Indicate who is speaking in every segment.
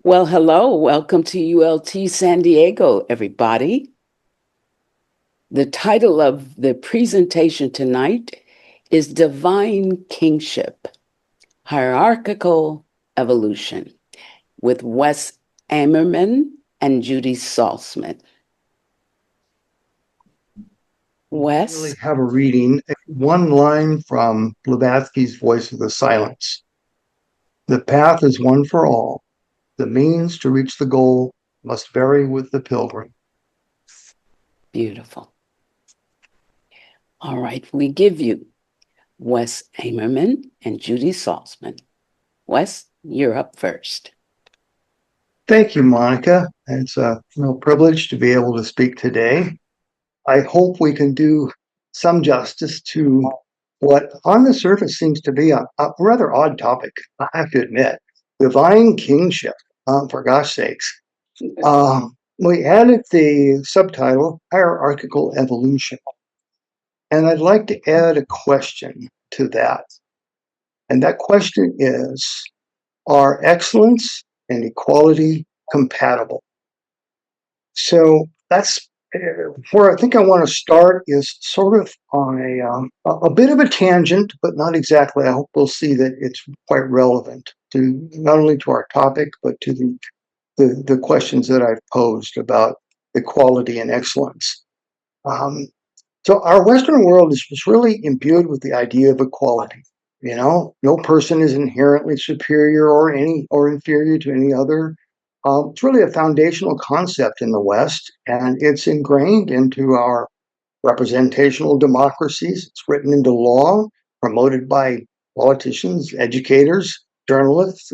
Speaker 1: Well, hello. Welcome to ULT San Diego, everybody. The title of the presentation tonight is Divine Kingship, Hierarchical Evolution with Wes Amerman and Judy Salzman.
Speaker 2: Really
Speaker 1: Wes?
Speaker 2: have a reading, one line from Blavatsky's Voice of the Silence. The path is one for all. The means to reach the goal must vary with the pilgrim.
Speaker 1: Beautiful. All right, we give you Wes Amerman and Judy Salzman. Wes, you're up first.
Speaker 2: Thank you, Monica. It's a real privilege to be able to speak today. I hope we can do some justice to what on the surface seems to be a rather odd topic, I have to admit. Divine kingship, for gosh sakes. We added the subtitle Hierarchical Evolution. And I'd like to add a question to that. And that question is, are excellence and equality compatible? So that's where I think I want to start, is sort of on a bit of a tangent, but not exactly. I hope we'll see that it's quite relevant to not only to our topic, but to the questions that I've posed about equality and excellence. So our Western world is really imbued with the idea of equality. You know, no person is inherently superior or inferior to any other. It's really a foundational concept in the West, and it's ingrained into our representational democracies. It's written into law, promoted by politicians, educators, journalists,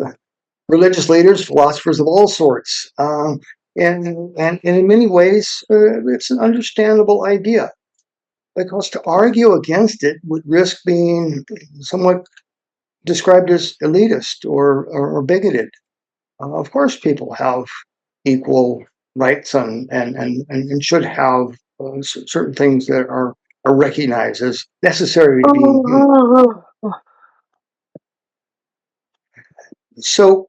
Speaker 2: religious leaders, philosophers of all sorts. And in many ways, it's an understandable idea, because to argue against it would risk being somewhat described as elitist or bigoted. Of course, people have equal rights and should have certain things that are recognized as necessary to be human. So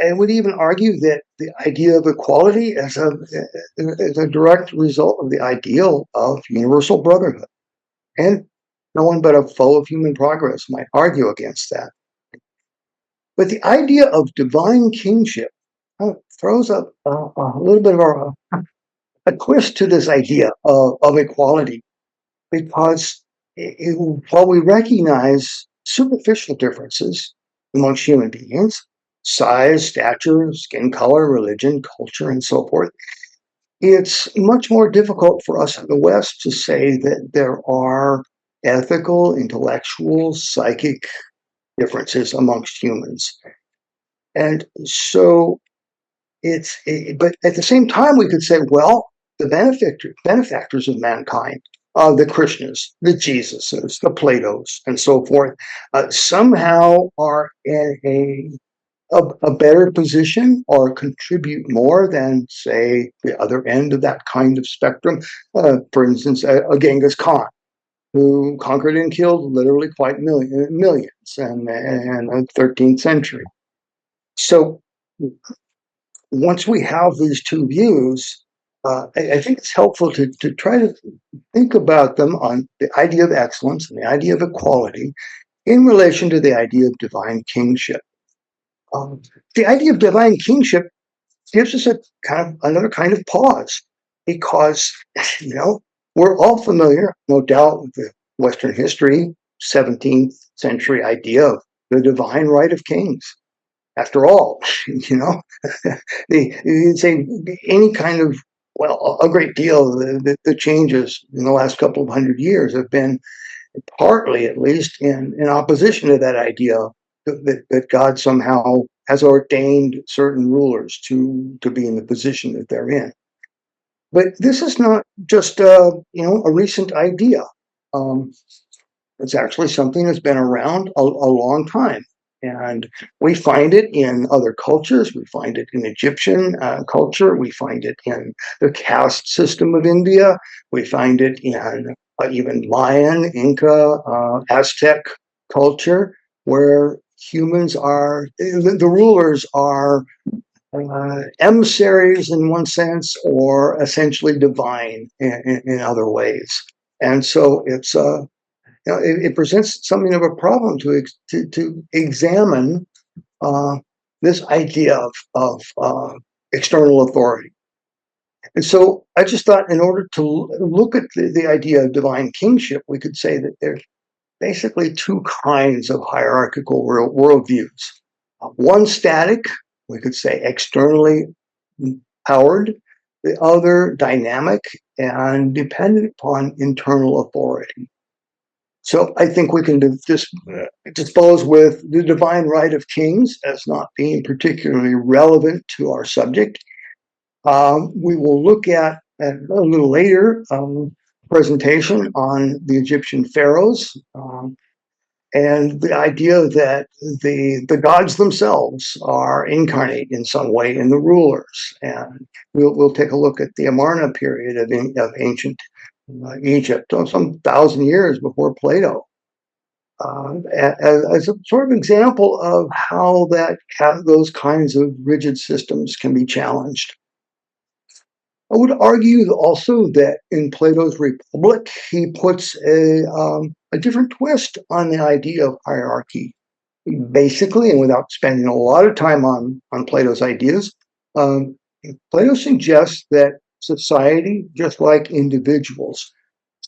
Speaker 2: I would even argue that the idea of equality is a direct result of the ideal of universal brotherhood. And no one but a foe of human progress might argue against that. But the idea of divine kingship throws up a little bit of a twist to this idea of equality, because while we recognize superficial differences amongst human beings, size, stature, skin color, religion, culture, and so forth, it's much more difficult for us in the West to say that there are ethical, intellectual, psychic differences amongst humans. And so but at the same time, we could say, well, the benefactors of mankind, the Krishnas, the Jesuses, the Platos, and so forth, somehow are in a better position or contribute more than, say, the other end of that kind of spectrum. For instance, a Genghis Khan, who conquered and killed literally quite millions in the 13th century. So once we have these two views, I think it's helpful to try to think about them on the idea of excellence and the idea of equality in relation to the idea of divine kingship. The idea of divine kingship gives us another kind of pause, because we're all familiar, no doubt, with the Western history, 17th century idea of the divine right of kings. After all, you say any kind of, well, a great deal of the changes in the last couple of hundred years have been partly, at least, in opposition to that idea that God somehow has ordained certain rulers to be in the position that they're in. But this is not just a recent idea. It's actually something that's been around a long time. And we find it in other cultures. We find it in Egyptian culture. We find it in the caste system of India. We find it in even Mayan, Inca, Aztec culture, where humans are, the rulers are emissaries in one sense, or essentially divine in other ways. And so it's it presents something of a problem to examine this idea of external authority. And so I just thought, in order to look at the idea of divine kingship, we could say that there's basically two kinds of hierarchical worldviews. One static, we could say externally powered, the other dynamic and dependent upon internal authority. So I think we can dispose with the divine right of kings as not being particularly relevant to our subject. We will look at a little later presentation on the Egyptian pharaohs, and the idea that the gods themselves are incarnate in some way in the rulers. And we'll take a look at the Amarna period of ancient Egypt, some 1,000 years before Plato, as a sort of example of how those kinds of rigid systems can be challenged. I would argue also that in Plato's Republic, he puts a different twist on the idea of hierarchy. Basically, and without spending a lot of time on Plato's ideas, Plato suggests that society, just like individuals,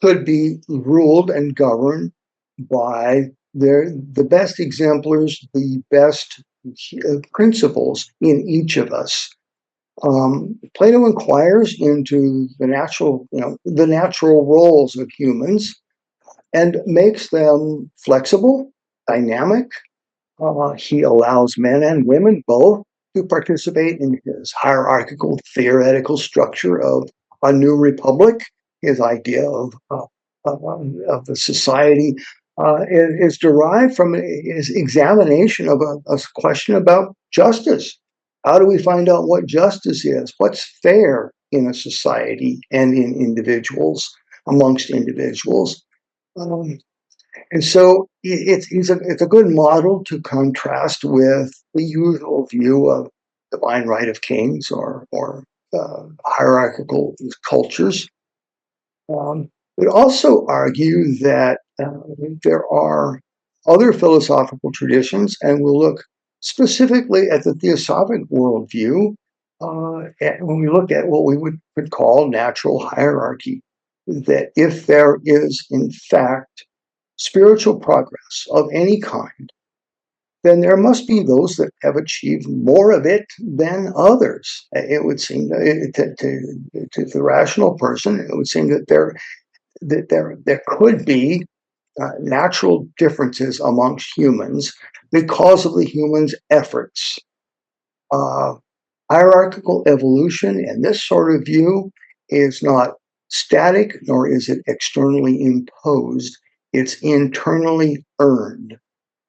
Speaker 2: could be ruled and governed by the best exemplars, the best principles in each of us. Plato inquires into the natural roles of humans and makes them flexible, dynamic. He allows men and women both to participate in his hierarchical theoretical structure of a new republic. His idea of the society is derived from his examination of a question about justice. How do we find out what justice is? What's fair in a society and in individuals, amongst individuals? And so it's a good model to contrast with the usual view of divine right of kings or hierarchical cultures. We also argue that there are other philosophical traditions, and we'll look specifically at the theosophic worldview when we look at what we would call natural hierarchy. That if there is, in fact, spiritual progress of any kind, then there must be those that have achieved more of it than others. It would seem to the rational person, it would seem that there could be natural differences amongst humans because of the humans' efforts. Hierarchical evolution in this sort of view is not static, nor is it externally imposed. It's internally earned.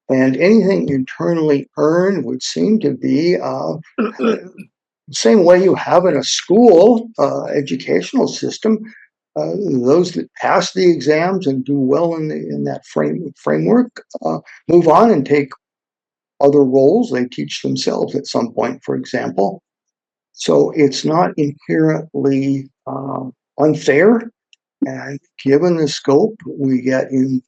Speaker 2: And anything internally earned would seem to be the same way you have in a school educational system. Those that pass the exams and do well in that framework move on and take other roles they teach themselves at some point, for example. So it's not inherently unfair. And given the scope we get in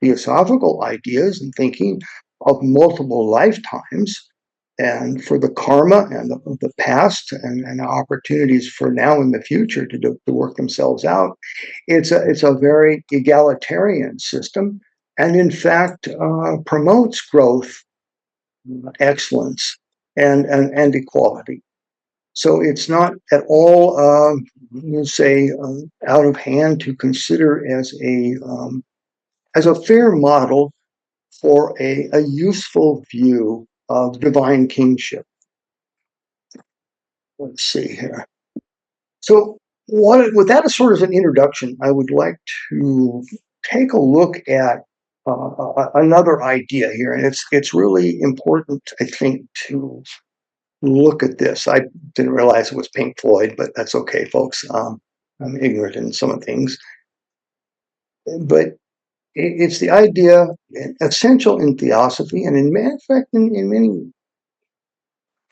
Speaker 2: theosophical ideas and thinking of multiple lifetimes, and for the karma and the past and opportunities for now and the future to work themselves out, it's a very egalitarian system, and in fact promotes growth, excellence, and equality. So it's not at all, out of hand to consider as a fair model for a useful view of divine kingship. Let's see here. So, with that as sort of an introduction, I would like to take a look at another idea here, and it's really important, I think, to look at this. I didn't realize it was Pink Floyd, but that's okay, folks. I'm ignorant in some of things. But It's the idea essential in theosophy and in fact in many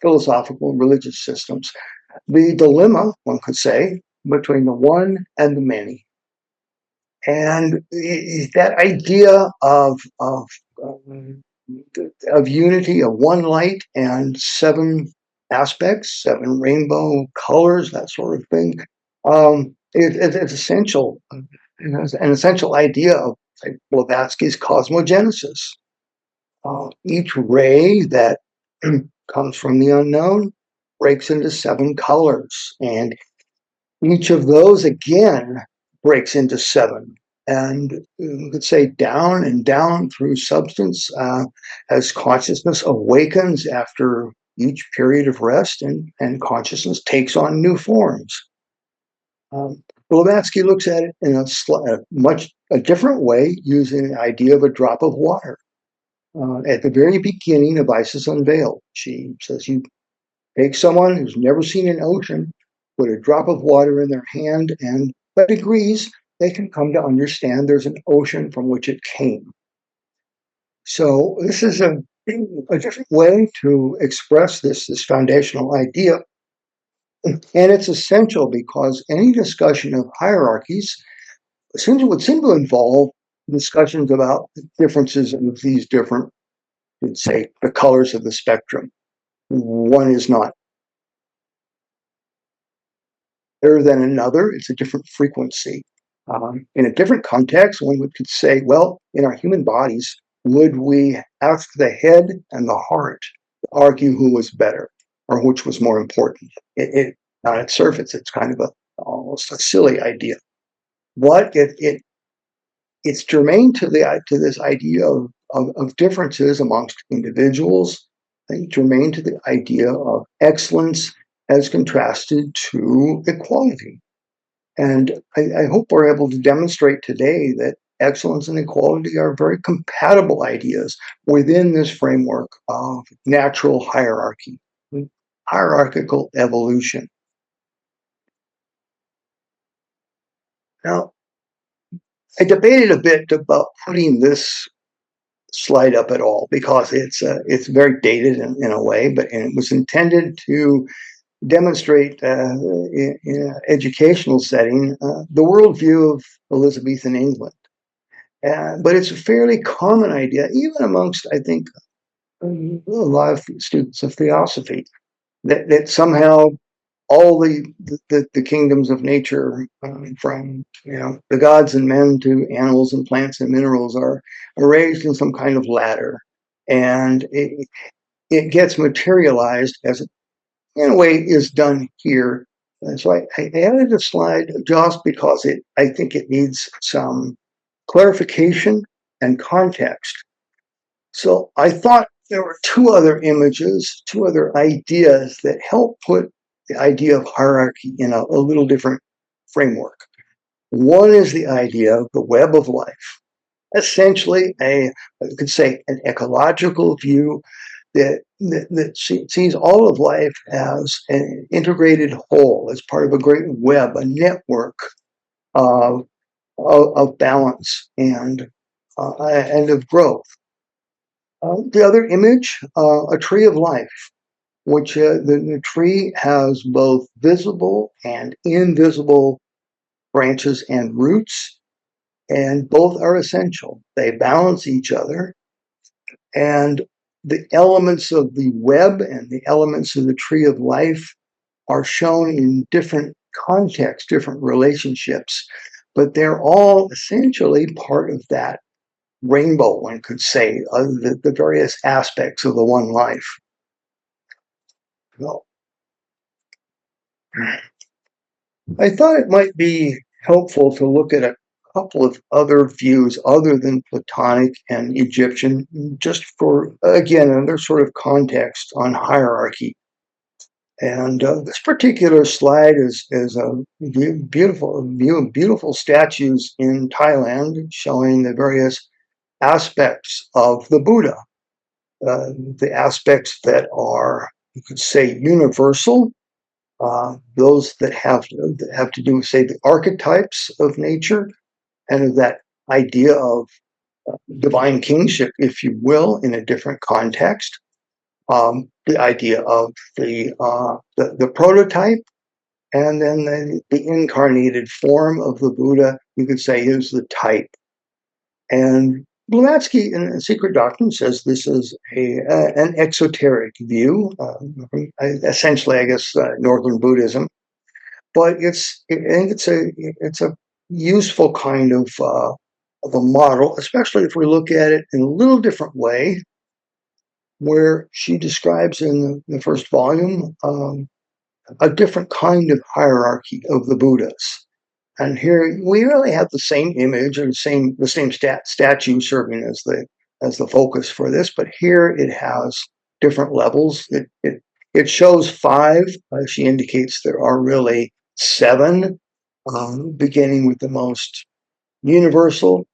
Speaker 2: philosophical and religious systems. The dilemma, one could say, between the one and the many. And that idea of unity, of one light and seven aspects, seven rainbow colors, that sort of thing, it's essential. It's an essential idea of Blavatsky's cosmogenesis. Each ray that comes from the unknown breaks into seven colors, and each of those again breaks into seven. And you could say down and down through substance as consciousness awakens after each period of rest, and consciousness takes on new forms. Blavatsky looks at it in a different way, using the idea of a drop of water. At the very beginning of Isis Unveiled, she says, you take someone who's never seen an ocean, put a drop of water in their hand, and by degrees, they can come to understand there's an ocean from which it came. So this is a different way to express this foundational idea. And it's essential because any discussion of hierarchies would seem to involve discussions about differences of these different, let's say, the colors of the spectrum. One is not better than another. It's a different frequency. In a different context, one could say, well, in our human bodies, would we ask the head and the heart to argue who was better or which was more important? On its surface, it's kind of almost a silly idea. But it's germane to this idea of differences amongst individuals, and germane to the idea of excellence as contrasted to equality. And I hope we're able to demonstrate today that excellence and equality are very compatible ideas within this framework of natural hierarchy, hierarchical evolution. Now, I debated a bit about putting this slide up at all because it's very dated in a way, but it was intended to demonstrate in an educational setting the worldview of Elizabethan England. But it's a fairly common idea, even amongst, I think, a lot of students of theosophy, that somehow all the kingdoms of nature, from the gods and men to animals and plants and minerals, are arranged in some kind of ladder, and it gets materialized as it, in a way, is done here. And so I added a slide just because I think it needs some clarification and context. So I thought there were two other images, two other ideas that help put the idea of hierarchy in a little different framework. One is the idea of the web of life, essentially you could say, an ecological view that sees all of life as an integrated whole, as part of a great web, a network of balance and of growth. The other image, a tree of life, which the tree has both visible and invisible branches and roots, and both are essential. They balance each other, and the elements of the web and the elements of the tree of life are shown in different contexts, different relationships, but they're all essentially part of that rainbow, one could say, of the various aspects of the one life. Well, I thought it might be helpful to look at a couple of other views other than Platonic and Egyptian, just for, again, another sort of context on hierarchy. And this particular slide is a beautiful statues in Thailand showing the various aspects of the Buddha, the aspects that are, you could say, universal, those that have to do with, say, the archetypes of nature and of that idea of divine kingship, if you will, in a different context. The idea of the prototype, and then the incarnated form of the Buddha, you could say, is the type. And Blavatsky in Secret Doctrine says this is an exoteric view, essentially, I guess, Northern Buddhism. But I think it's a useful kind of a model, especially if we look at it in a little different way, where she describes in the first volume a different kind of hierarchy of the Buddhas. And here we really have the same image or the same statue serving as the focus for this, but here it has different levels. It shows 5. She indicates there are really 7, beginning with the most universal,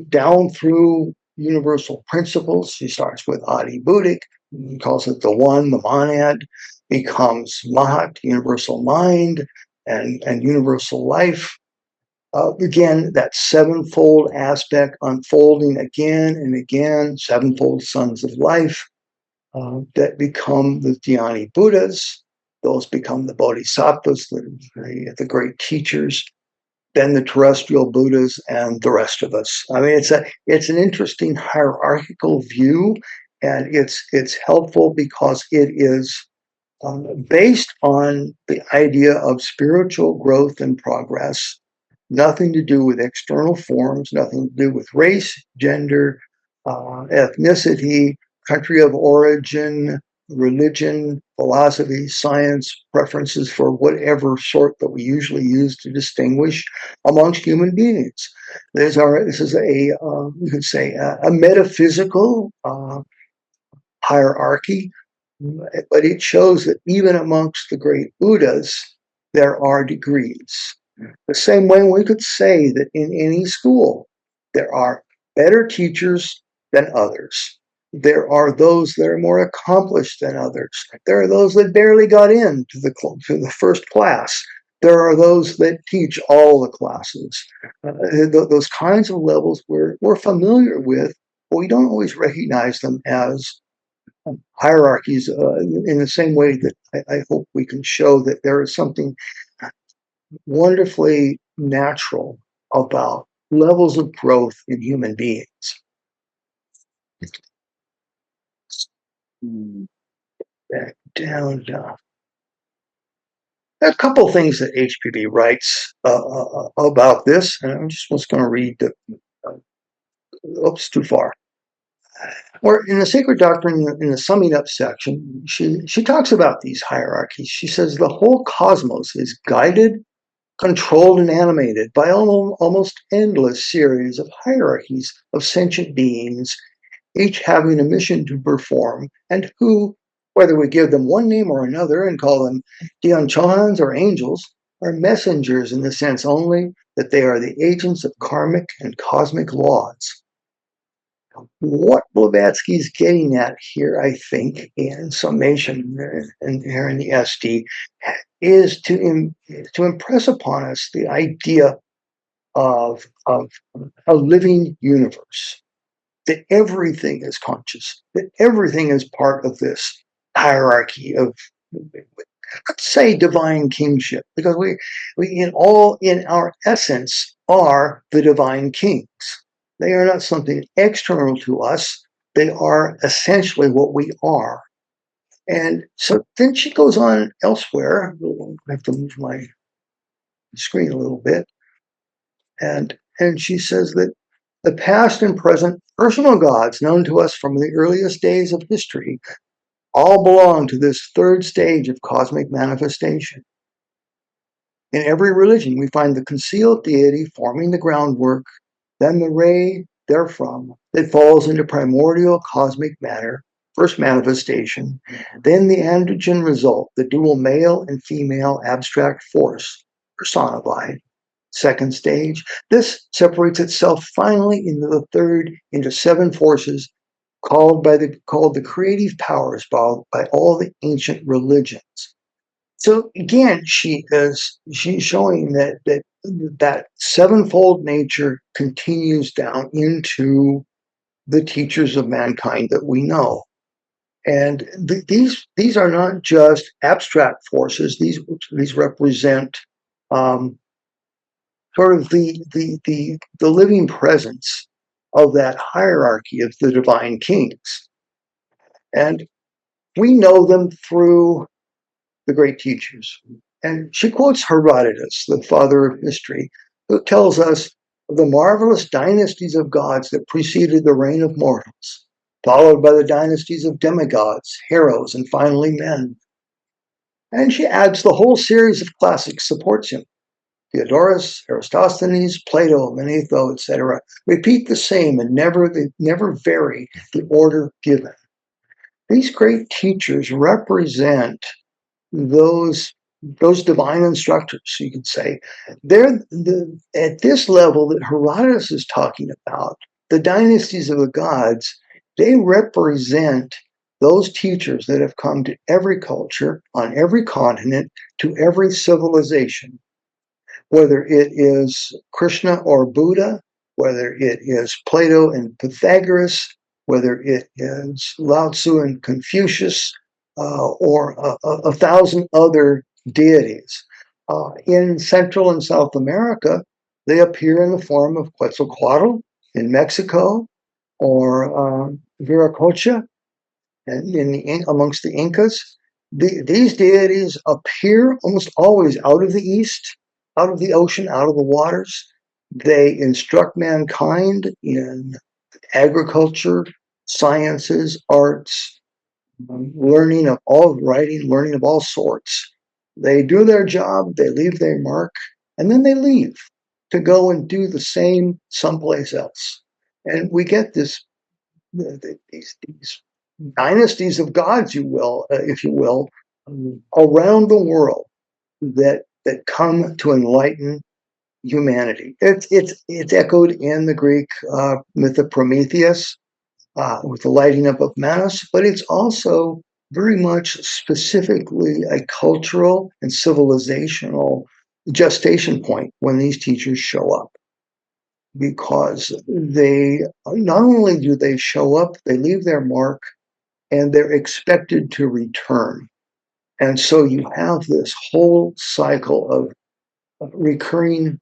Speaker 2: down through universal principles. She starts with Adi Buddhic, calls it the one, the monad, becomes Mahat, universal mind, and universal life. Again, that sevenfold aspect unfolding again and again, sevenfold sons of life that become the Dhyani Buddhas. Those become the Bodhisattvas, the great teachers, then the terrestrial Buddhas, and the rest of us. I mean, it's an interesting hierarchical view, and it's helpful because it is based on the idea of spiritual growth and progress, nothing to do with external forms, nothing to do with race, gender, ethnicity, country of origin, religion, philosophy, science, preferences for whatever sort that we usually use to distinguish amongst human beings. This is you could say, a metaphysical hierarchy, but it shows that even amongst the great Buddhas, there are degrees. The same way we could say that in any school, there are better teachers than others. There are those that are more accomplished than others. There are those that barely got into the first class. There are those that teach all the classes. Those kinds of levels we're familiar with, but we don't always recognize them as hierarchies in the same way that I hope we can show that there is something wonderfully natural about levels of growth in human beings. Back down. A couple of things that HPB writes about this, and I'm just going to read oops, too far. Or in the Sacred Doctrine, in the summing up section, she talks about these hierarchies. She says the whole cosmos is guided, controlled, and animated by almost endless series of hierarchies of sentient beings, each having a mission to perform, and who, whether we give them one name or another and call them Dianchans or angels, are messengers in the sense only that they are the agents of karmic and cosmic laws. What Blavatsky's getting at here, I think, in summation and here in the SD, is to impress upon us the idea of a living universe, that everything is conscious, that everything is part of this hierarchy of, let's say, divine kingship, because we in our essence are the divine kings. They are not something external to us. They are essentially what we are. And so then she goes on elsewhere. I have to move my screen a little bit. And she says that the past and present personal gods known to us from the earliest days of history all belong to this third stage of cosmic manifestation. In every religion, we find the concealed deity forming the groundwork, then the ray therefrom that falls into primordial cosmic matter, first manifestation, then the androgen result, the dual male and female abstract force, personified, second stage. This separates itself finally into 7 forces called the creative powers by all the ancient religions. So again, she's showing that that sevenfold nature continues down into the teachers of mankind that we know. And these are not just abstract forces. These represent sort of the living presence of that hierarchy of the divine kings. And we know them through the great teachers. And she quotes Herodotus, the father of history, who tells us of the marvelous dynasties of gods that preceded the reign of mortals, followed by the dynasties of demigods, heroes, and finally men. And she adds the whole series of classics supports him. Theodorus, Aristophanes, Plato, Manetho, etc. repeat the same and never vary the order given. These great teachers represent those divine instructors, you could say. At this level that Herodotus is talking about, the dynasties of the gods, they represent those teachers that have come to every culture, on every continent, to every civilization, whether it is Krishna or Buddha, whether it is Plato and Pythagoras, whether it is Lao Tzu and Confucius, or a thousand other deities. In Central and South America, they appear in the form of Quetzalcoatl in Mexico, or Viracocha amongst the Incas. These deities appear almost always out of the east, out of the ocean, out of the waters. They instruct mankind in agriculture, sciences, arts, learning of all writing, learning of all sorts. They do their job, they leave their mark, and then they leave to go and do the same someplace else. And we get these dynasties of gods, if you will, around the world that come to enlighten humanity. It's echoed in the Greek myth of Prometheus, with the lighting up of Manos, but it's also very much specifically a cultural and civilizational gestation point when these teachers show up, because they not only do they show up, they leave their mark, and they're expected to return. And so you have this whole cycle of recurring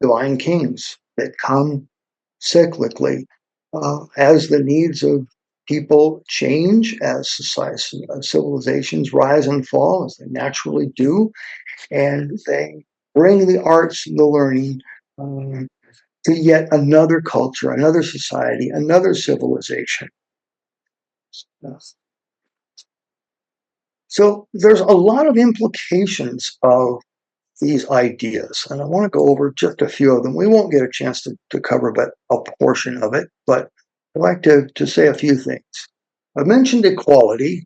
Speaker 2: divine kings that come cyclically, as the needs of people change, as civilizations rise and fall, as they naturally do, and they bring the arts and the learning to yet another culture, another society, another civilization. So there's a lot of implications of these ideas, and I want to go over just a few of them. We won't get a chance to cover but a portion of it, but I'd like to say a few things. I mentioned equality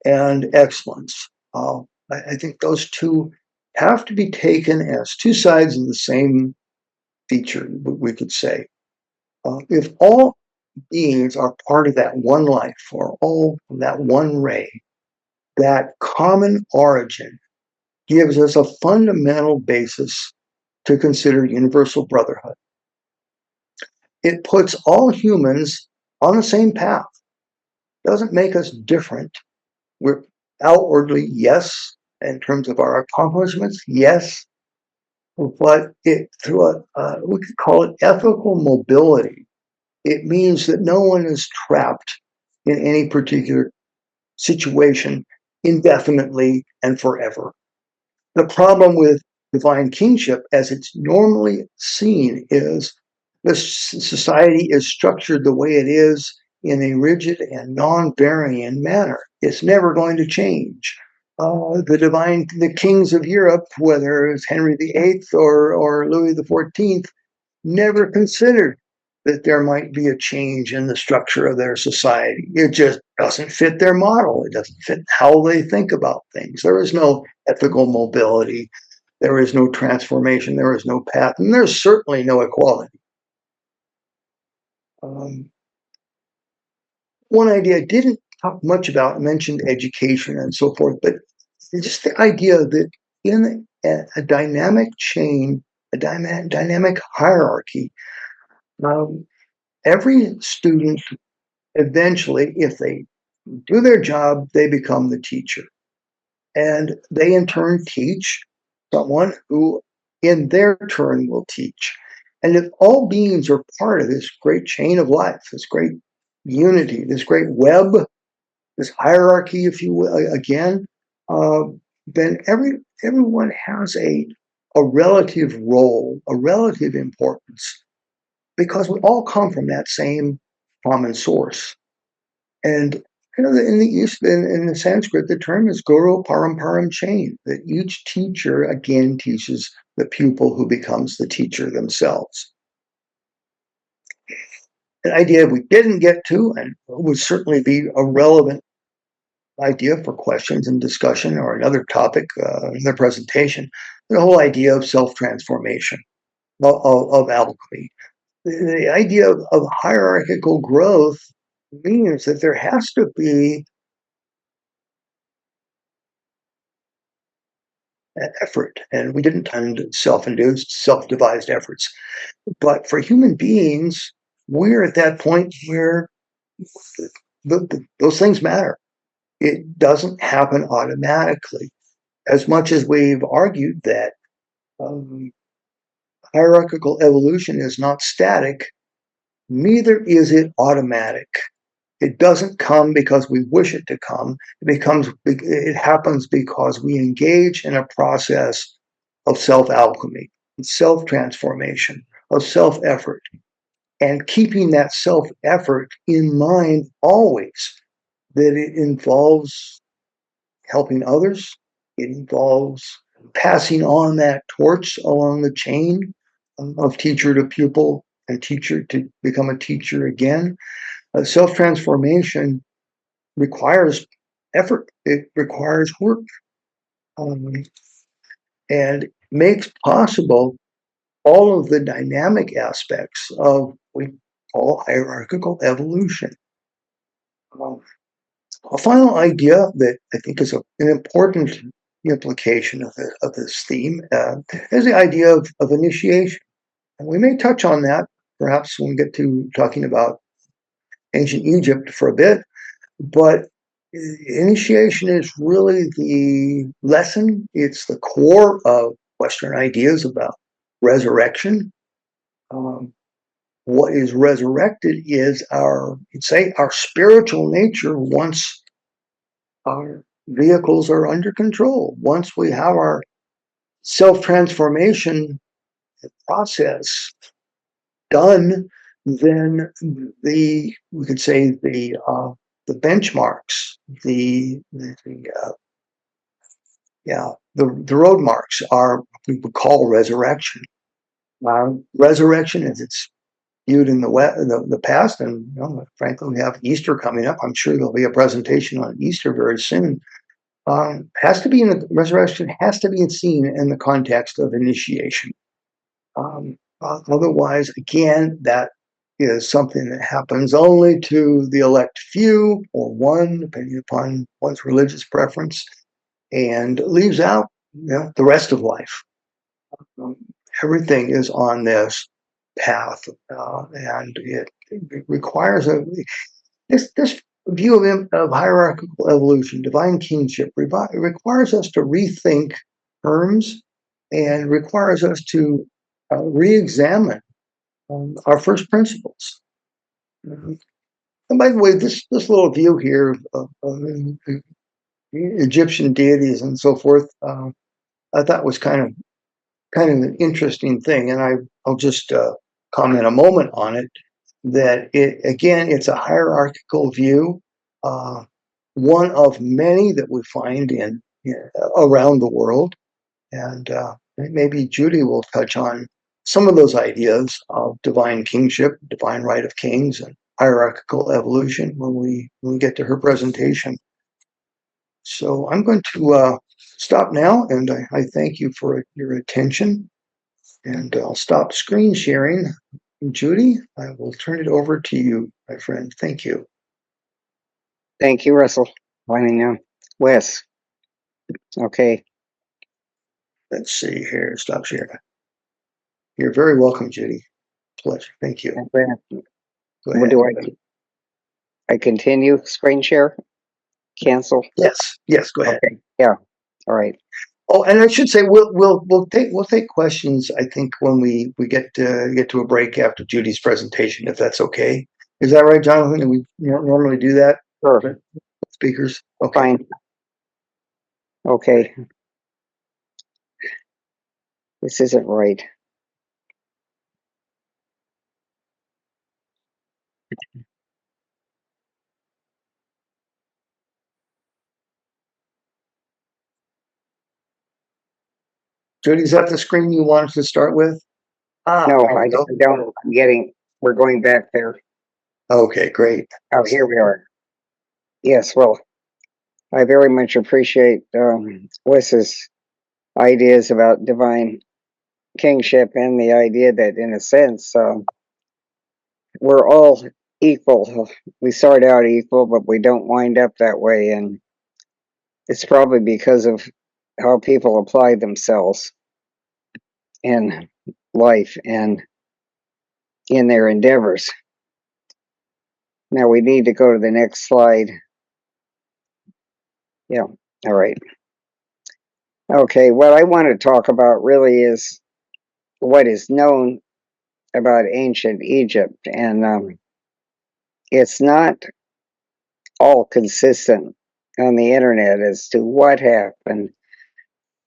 Speaker 2: and excellence. I think those two have to be taken as two sides of the same feature, we could say. If all beings are part of that one life, or all from that one ray, that common origin gives us a fundamental basis to consider universal brotherhood. It puts all humans on the same path. Doesn't make us different. We're outwardly, yes, in terms of our accomplishments, yes, but through we could call it ethical mobility. It means that no one is trapped in any particular situation indefinitely and forever. The problem with divine kingship, as it's normally seen, is this society is structured the way it is in a rigid and non-varying manner. It's never going to change. The kings of Europe, whether it's Henry VIII or Louis XIV, never considered that there might be a change in the structure of their society. It just doesn't fit their model. It doesn't fit how they think about things. There is no ethical mobility. There is no transformation. There is no path. And there's certainly no equality. One idea I didn't talk much about, I mentioned education and so forth, but just the idea that in a dynamic chain a dynamic hierarchy. Um, every student eventually, if they do their job, they become the teacher. And they in turn teach someone who in their turn will teach. And if all beings are part of this great chain of life, this great unity, this great web, this hierarchy, if you will, again, uh, then everyone has a relative role, a relative importance, because we all come from that same common source. And in the East, in the Sanskrit, the term is Guru Paramparam chain, that each teacher again teaches the pupil who becomes the teacher themselves. An idea we didn't get to, and would certainly be a relevant idea for questions and discussion or another topic, another presentation, the whole idea of self-transformation, of alchemy. The idea of hierarchical growth means that there has to be effort, and we didn't find self-induced, self-devised efforts. But for human beings, we're at that point where those things matter. It doesn't happen automatically. As much as we've argued that um, hierarchical evolution is not static, neither is it automatic. It doesn't come because we wish it to come. It happens because we engage in a process of self-alchemy, self-transformation, of self-effort, and keeping that self-effort in mind always, that it involves helping others, it involves passing on that torch along the chain of teacher to pupil and teacher to become a teacher again. Self-transformation requires effort. It requires work, um, and makes possible all of the dynamic aspects of what we call hierarchical evolution. Um, a final idea that I think is an important implication of this theme is the idea of initiation. And we may touch on that perhaps when we get to talking about ancient Egypt for a bit, but initiation is really the lesson. It's the core of Western ideas about resurrection. Um, what is resurrected is you'd say, our spiritual nature once our vehicles are under control. Once we have our self-transformation process done, then we could say the benchmarks, the road marks are what we would call resurrection. Resurrection, as it's viewed in the past, and frankly, we have Easter coming up. I'm sure there'll be a presentation on Easter very soon. Resurrection has to be seen in the context of initiation. Otherwise, again, that is something that happens only to the elect few or one, depending upon one's religious preference, and leaves out the rest of life. Um, everything is on this path, and it requires this view of hierarchical evolution, divine kingship, requires us to rethink terms and requires us to re-examine our first principles. And by the way, this little view here of Egyptian deities and so forth, I thought was kind of an interesting thing, and I'll just comment a moment on it. That it's a hierarchical view, one of many that we find in around the world, and maybe Judy will touch on some of those ideas of divine kingship, divine right of kings, and hierarchical evolution when we get to her presentation. So I'm going to stop now, and I thank you for your attention, and I'll stop screen sharing. Judy, I will turn it over to you, my friend. Thank you.
Speaker 3: Thank you, Russell. Winding down. Wes. Okay.
Speaker 2: Let's see here. Stop sharing. You're very welcome, Judy. Pleasure. Thank you. Go
Speaker 3: What
Speaker 2: ahead.
Speaker 3: do I continue screen share? Cancel?
Speaker 2: Yes, go ahead.
Speaker 3: Okay. Yeah. All right.
Speaker 2: Oh, and I should say we'll take questions. I think when we get to a break after Judy's presentation, if that's okay. Is that right, Jonathan? Do we normally do that?
Speaker 3: Sure.
Speaker 2: Speakers. Okay.
Speaker 3: Fine. Okay. This isn't right.
Speaker 2: Judy, is that the screen you wanted to start with?
Speaker 3: No, I don't. We're going back there.
Speaker 2: Okay, great.
Speaker 3: Oh, here we are. Yes, well, I very much appreciate Wes's ideas about divine kingship and the idea that, in a sense, we're all equal. We start out equal, but we don't wind up that way. And it's probably because of how people apply themselves in life and in their endeavors. Now we need to go to the next slide. Yeah, all right. Okay, what I want to talk about really is what is known about ancient Egypt. And it's not all consistent on the internet as to what happened.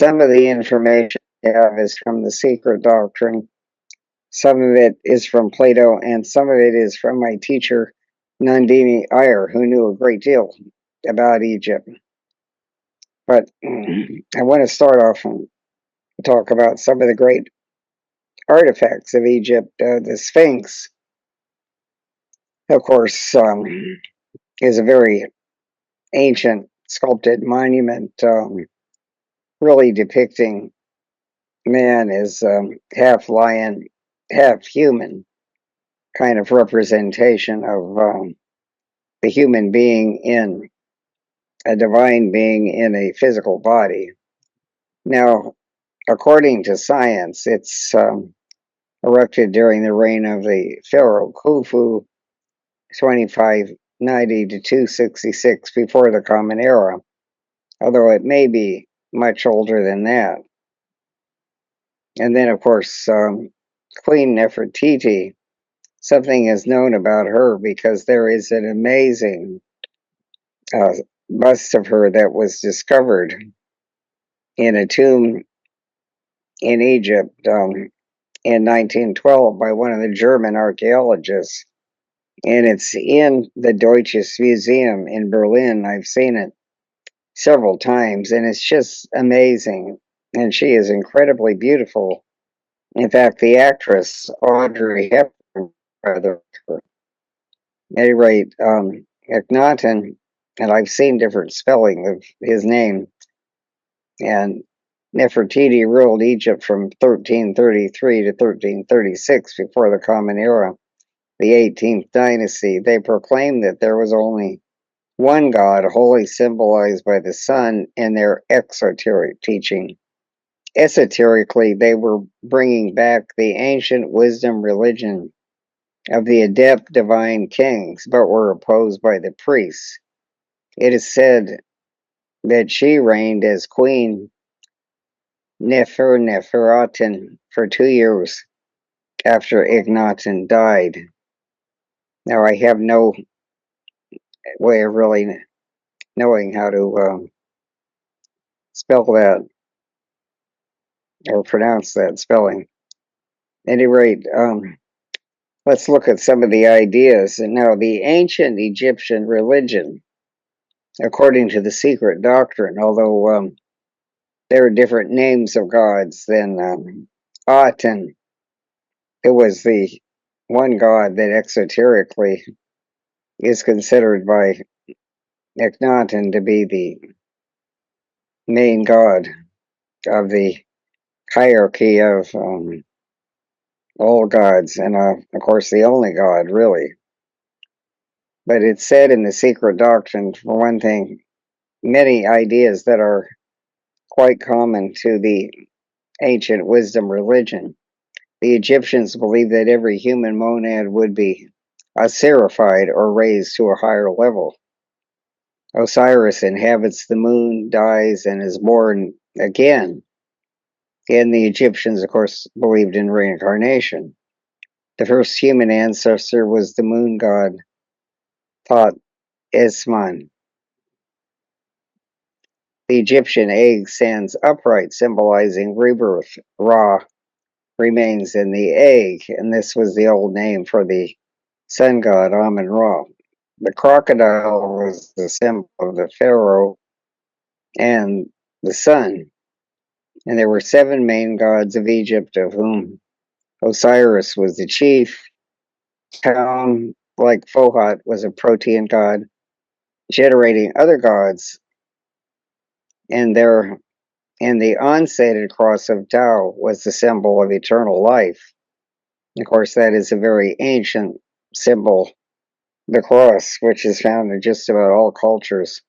Speaker 3: Some of the information I have is from the secret doctrine. Some of it is from Plato, and some of it is from my teacher, Nandini Iyer, who knew a great deal about Egypt. But I want to start off and talk about some of the great artifacts of Egypt. The Sphinx, of course, is a very ancient sculpted monument, really depicting man as half lion, half human kind of representation of the human being in a divine being in a physical body. Now, according to science, it's erected during the reign of the pharaoh Khufu, 2590 to 266 before the Common Era, although it may be much older than that. And then, of course, Queen Nefertiti, something is known about her because there is an amazing uh, bust of her that was discovered in a tomb in Egypt in 1912 by one of the German archaeologists. And it's in the Deutsches Museum in Berlin. I've seen it several times, and it's just amazing. And she is incredibly beautiful. In fact, the actress Audrey Hepburn, rather, at any rate, Akhenaten, and I've seen different spelling of his name, and Nefertiti ruled Egypt from 1333 to 1336 before the Common Era, the 18th dynasty. They proclaimed that there was only one God, wholly symbolized by the sun, in their exoteric teaching. Esoterically, they were bringing back the ancient wisdom religion of the adept divine kings, but were opposed by the priests. It is said that she reigned as Queen Nefertiti for 2 years after Akhenaten died. Now, I have no way of really knowing how to spell that or pronounce that spelling. At any rate, let's look at some of the ideas. And now, the ancient Egyptian religion, according to the secret doctrine, although there are different names of gods than Aten, it was the one god that exoterically is considered by Akhenaten to be the main god of the hierarchy of all gods, and of course the only god, really. But it's said in the secret doctrine, for one thing, many ideas that are quite common to the ancient wisdom religion. The Egyptians believed that every human monad would be seraphized or raised to a higher level. Osiris inhabits the moon, dies, and is born again. And the Egyptians, of course, believed in reincarnation. The first human ancestor was the moon god Thoth Esman. The Egyptian egg stands upright, symbolizing rebirth. Ra remains in the egg, and this was the old name for the sun god Amun Ra. The crocodile was the symbol of the pharaoh and the sun. And there were 7 main gods of Egypt, of whom Osiris was the chief. Town, like Fohat, was a protean god, generating other gods, and there and the unsated cross of Tao was the symbol of eternal life. Of course, that is a very ancient symbol, the cross, which is found in just about all cultures.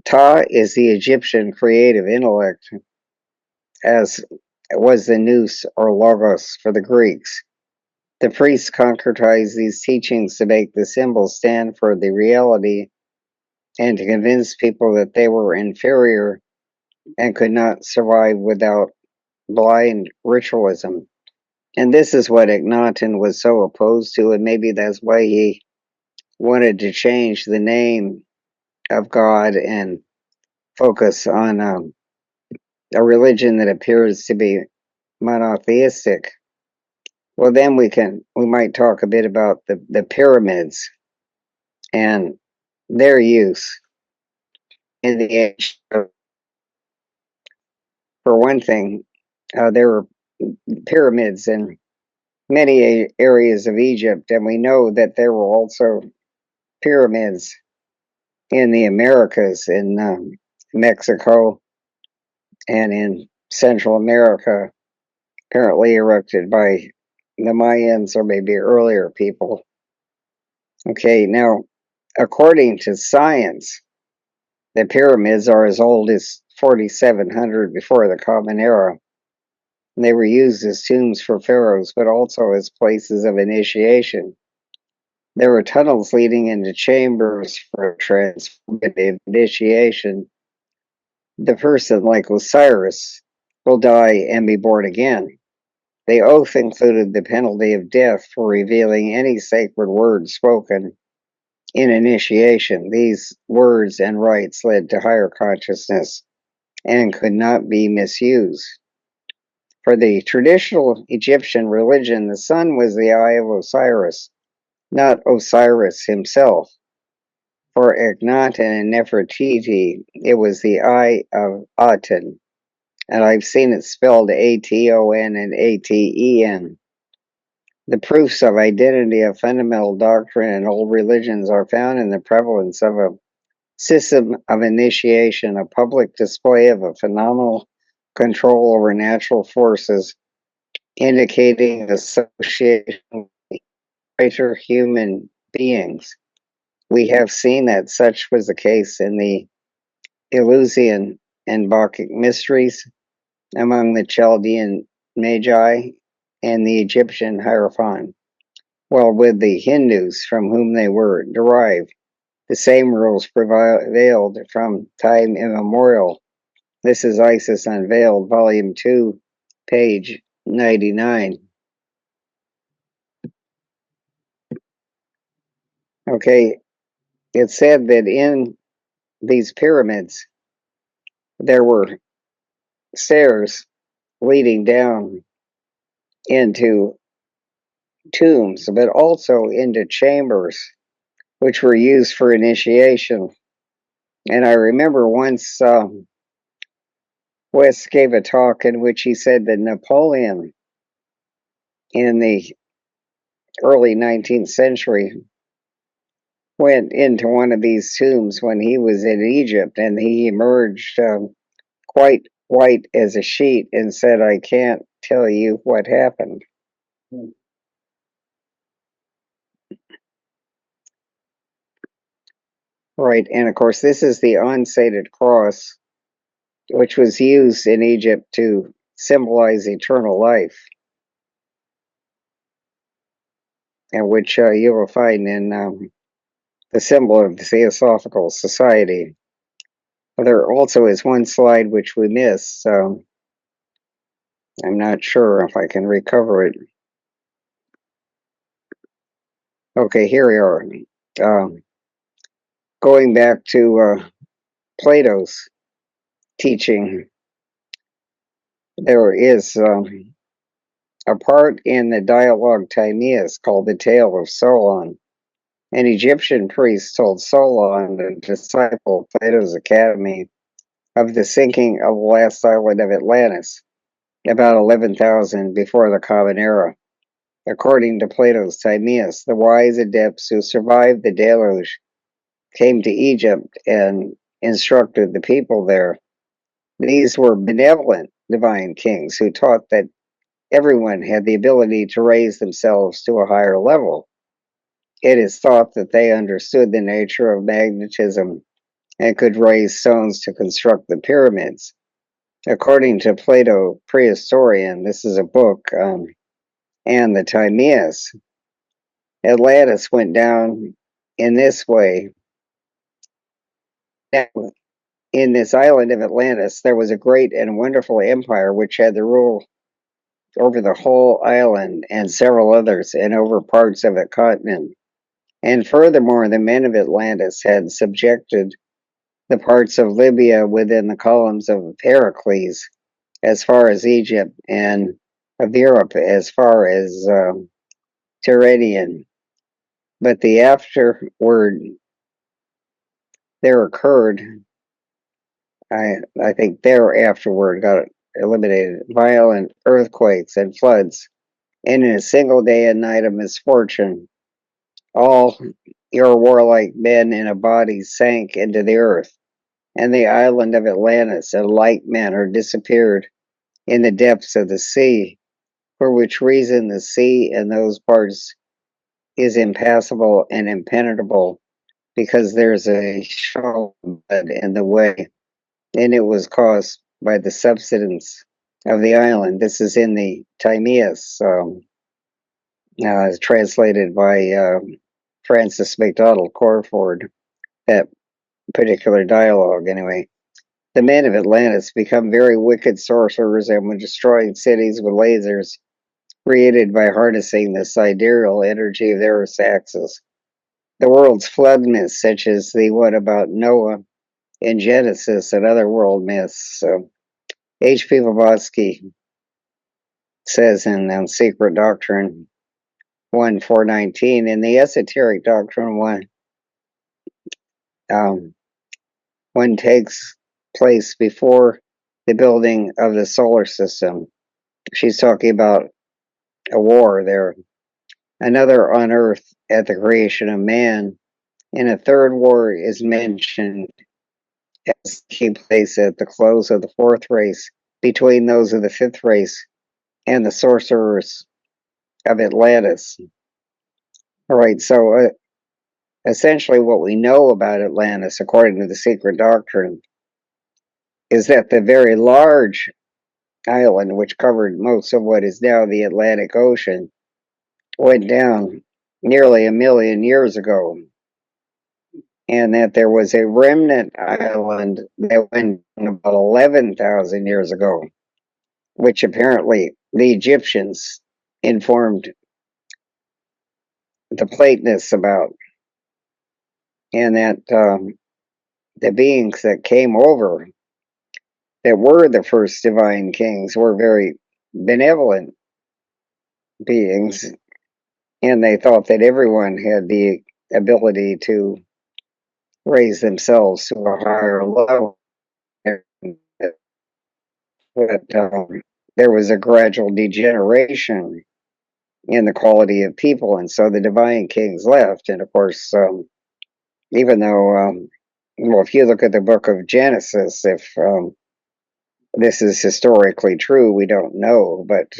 Speaker 3: Ta is the Egyptian creative intellect, as was the nous or logos for the Greeks. The priests concretized these teachings to make the symbols stand for the reality and to convince people that they were inferior and could not survive without blind ritualism. And this is what Akhenaten was so opposed to, and maybe that's why he wanted to change the name of God and focus on a religion that appears to be monotheistic. Well, then we might talk a bit about the pyramids and their use in the age. For one thing, there were pyramids in many areas of Egypt, and we know that there were also pyramids in the Americas, in Mexico, and in Central America, apparently erected by the Mayans or maybe earlier people. Okay, now, according to science, the pyramids are as old as 4700 before the Common Era. And they were used as tombs for pharaohs, but also as places of initiation. There were tunnels leading into chambers for transformative initiation. The person, like Osiris, will die and be born again. The oath included the penalty of death for revealing any sacred word spoken in initiation. These words and rites led to higher consciousness and could not be misused. For the traditional Egyptian religion, the sun was the eye of Osiris, not Osiris himself. For Akhenaten and Nefertiti, it was the eye of Aten, and I've seen it spelled Aton and Aten. The proofs of identity of fundamental doctrine in old religions are found in the prevalence of a system of initiation, a public display of a phenomenal control over natural forces, indicating association with greater human beings. We have seen that such was the case in the Eleusinian and Bacchic mysteries, among the Chaldean Magi and the Egyptian Hierophant. While with the Hindus, from whom they were derived, the same rules prevailed from time immemorial. This is Isis Unveiled, Volume 2, page 99. Okay, it said that in these pyramids there were stairs leading down into tombs, but also into chambers, which were used for initiation. And I remember once West gave a talk in which he said that Napoleon in the early 19th century went into one of these tombs when he was in Egypt, and he emerged quite white as a sheet and said, "I can't tell you what happened." Right, and of course, this is the unsated cross, which was used in Egypt to symbolize eternal life. and which you will find in the symbol of the Theosophical Society. There also is one slide which we missed, so I'm not sure if I can recover it. Okay, here we are. Going back to Plato's teaching, there is a part in the dialogue Timaeus called the Tale of Solon. An Egyptian priest told Solon, the disciple of Plato's Academy, of the sinking of the last island of Atlantis, about 11,000 before the Common Era. According to Plato's Timaeus, the wise adepts who survived the deluge came to Egypt and instructed the people there. These were benevolent divine kings who taught that everyone had the ability to raise themselves to a higher level. It is thought that they understood the nature of magnetism and could raise stones to construct the pyramids. According to Plato, Prehistorian, this is a book, and the Timaeus, Atlantis went down in this way. Now, in this island of Atlantis, there was a great and wonderful empire which had the rule over the whole island and several others, and over parts of the continent. And furthermore, the men of Atlantis had subjected the parts of Libya within the columns of Pericles as far as Egypt, and of Europe as far as Tyrrhenian. But the afterward there occurred, I think there afterward got eliminated, violent earthquakes and floods, and in a single day and night of misfortune, all your warlike men in a body sank into the earth, and the island of Atlantis in like manner disappeared in the depths of the sea, for which reason the sea in those parts is impassable and impenetrable, because there's a shoal bed in the way, and it was caused by the subsidence of the island. This is in the Timaeus, translated by Francis MacDonald Corford, that particular dialogue anyway. The men of Atlantis become very wicked sorcerers and when destroying cities with lasers created by harnessing the sidereal energy of the Earth's axis. The world's flood myths, such as the one about Noah in Genesis and other world myths. So H.P. Blavatsky says in Secret Doctrine 1:419, in the Esoteric Doctrine 1 takes place before the building of the solar system. She's talking about a war there. Another on Earth at the creation of man, and a third war is mentioned as taking place at the close of the fourth race between those of the fifth race and the sorcerers of Atlantis. All right, so essentially, what we know about Atlantis, according to the secret doctrine, is that the very large island, which covered most of what is now the Atlantic Ocean, went down nearly 1,000,000 years ago, and that there was a remnant island that went down about 11,000 years ago, which apparently the Egyptians informed the Platonists about, and that the beings that came over that were the first divine kings were very benevolent beings, and they thought that everyone had the ability to raise themselves to a higher level. But there was a gradual degeneration in the quality of people, and so the divine kings left. And of course, even though, well, if you look at the book of Genesis, if this is historically true, we don't know, but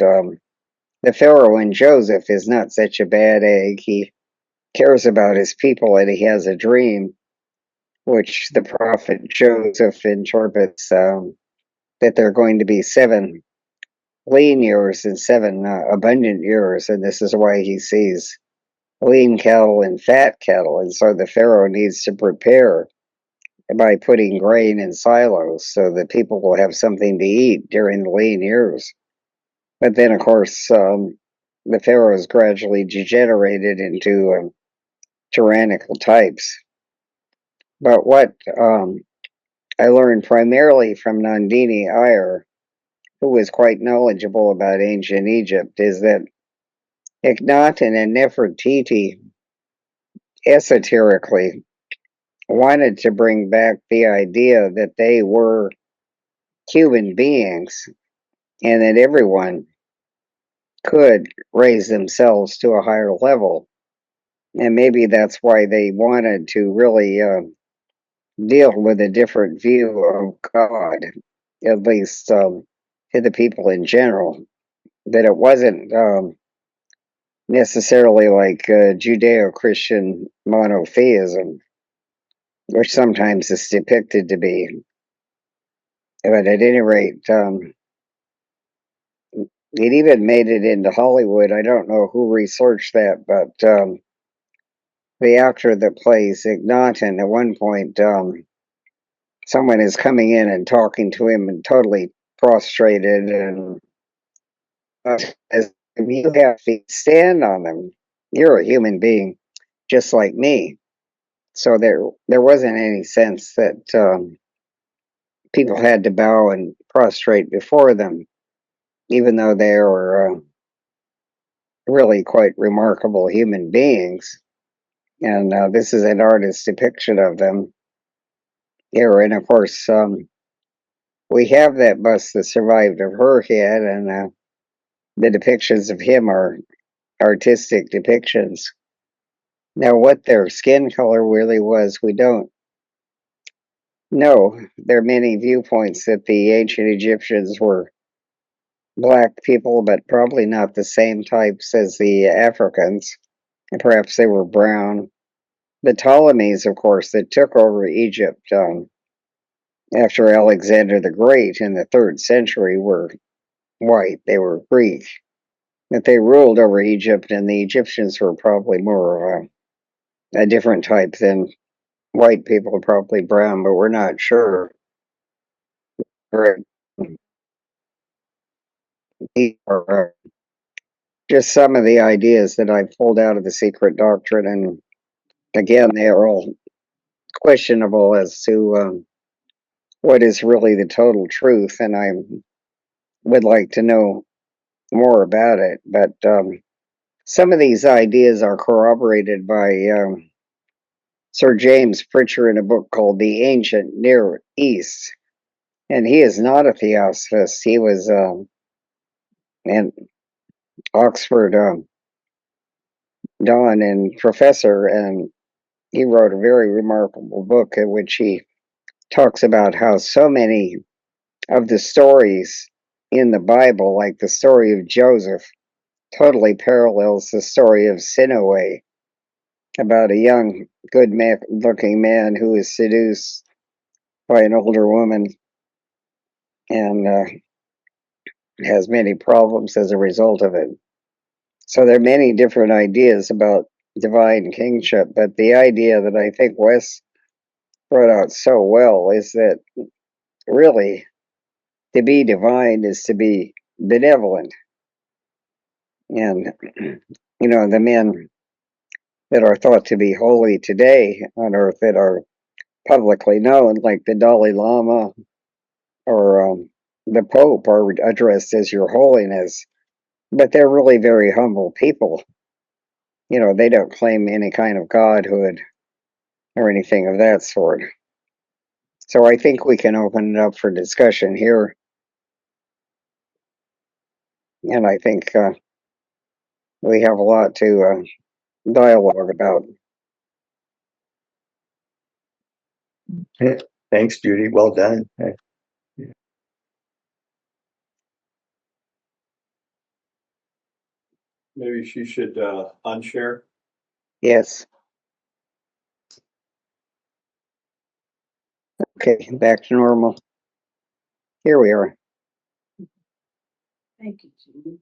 Speaker 3: the Pharaoh in Joseph is not such a bad egg. He cares about his people, and he has a dream, which the prophet Joseph interprets that there are going to be 7 lean years and 7 abundant years, and this is why he sees lean cattle and fat cattle. And so the Pharaoh needs to prepare by putting grain in silos so that people will have something to eat during the lean years. But then, of course, the Pharaohs gradually degenerated into tyrannical types. But what I learned primarily from Nandini Iyer, who was quite knowledgeable about ancient Egypt, is that Akhenaten and Nefertiti esoterically wanted to bring back the idea that they were human beings and that everyone could raise themselves to a higher level. And maybe that's why they wanted to really deal with a different view of God, at least to the people in general. That it wasn't necessarily like Judeo Christian monotheism, which sometimes is depicted to be. But at any rate, it even made it into Hollywood. I don't know who researched that, but the actor that plays Ignatin at one point, someone is coming in and talking to him and totally prostrated and as you have to stand on them. You're a human being just like me. So there wasn't any sense that people had to bow and prostrate before them, even though they were really quite remarkable human beings. And this is an artist's depiction of them here. And of course, we have that bust that survived of her head, and the depictions of him are artistic depictions. Now, what their skin color really was, we don't know. There are many viewpoints that the ancient Egyptians were black people, but probably not the same types as the Africans. Perhaps they were brown. The Ptolemies, of course, that took over Egypt after Alexander the Great in the 3rd century were white. They were Greek. But they ruled over Egypt, and the Egyptians were probably more of a different type than white people, probably brown, but we're not sure. These are just some of the ideas that I pulled out of the secret doctrine, and again, they are all questionable as to what is really the total truth, and I would like to know more about it. But some of these ideas are corroborated by Sir James Pritchard in a book called The Ancient Near East. And he is not a theosophist. He was an Oxford Don and professor, and he wrote a very remarkable book in which he talks about how so many of the stories in the Bible, like the story of Joseph, totally parallels the story of Sinewe, about a young, good-looking man who is seduced by an older woman and has many problems as a result of it. So there are many different ideas about divine kingship, but the idea that I think Wes brought out so well is that really to be divine is to be benevolent. And, the men that are thought to be holy today on earth that are publicly known, like the Dalai Lama or the Pope, are addressed as Your Holiness, but they're really very humble people. They don't claim any kind of godhood or anything of that sort. So I think we can open it up for discussion here. And I think we have a lot to dialogue about.
Speaker 2: Thanks, Judy. Well done.
Speaker 4: Maybe she should unshare.
Speaker 3: Yes. Okay, back to normal. Here we are.
Speaker 1: Thank you, Judy.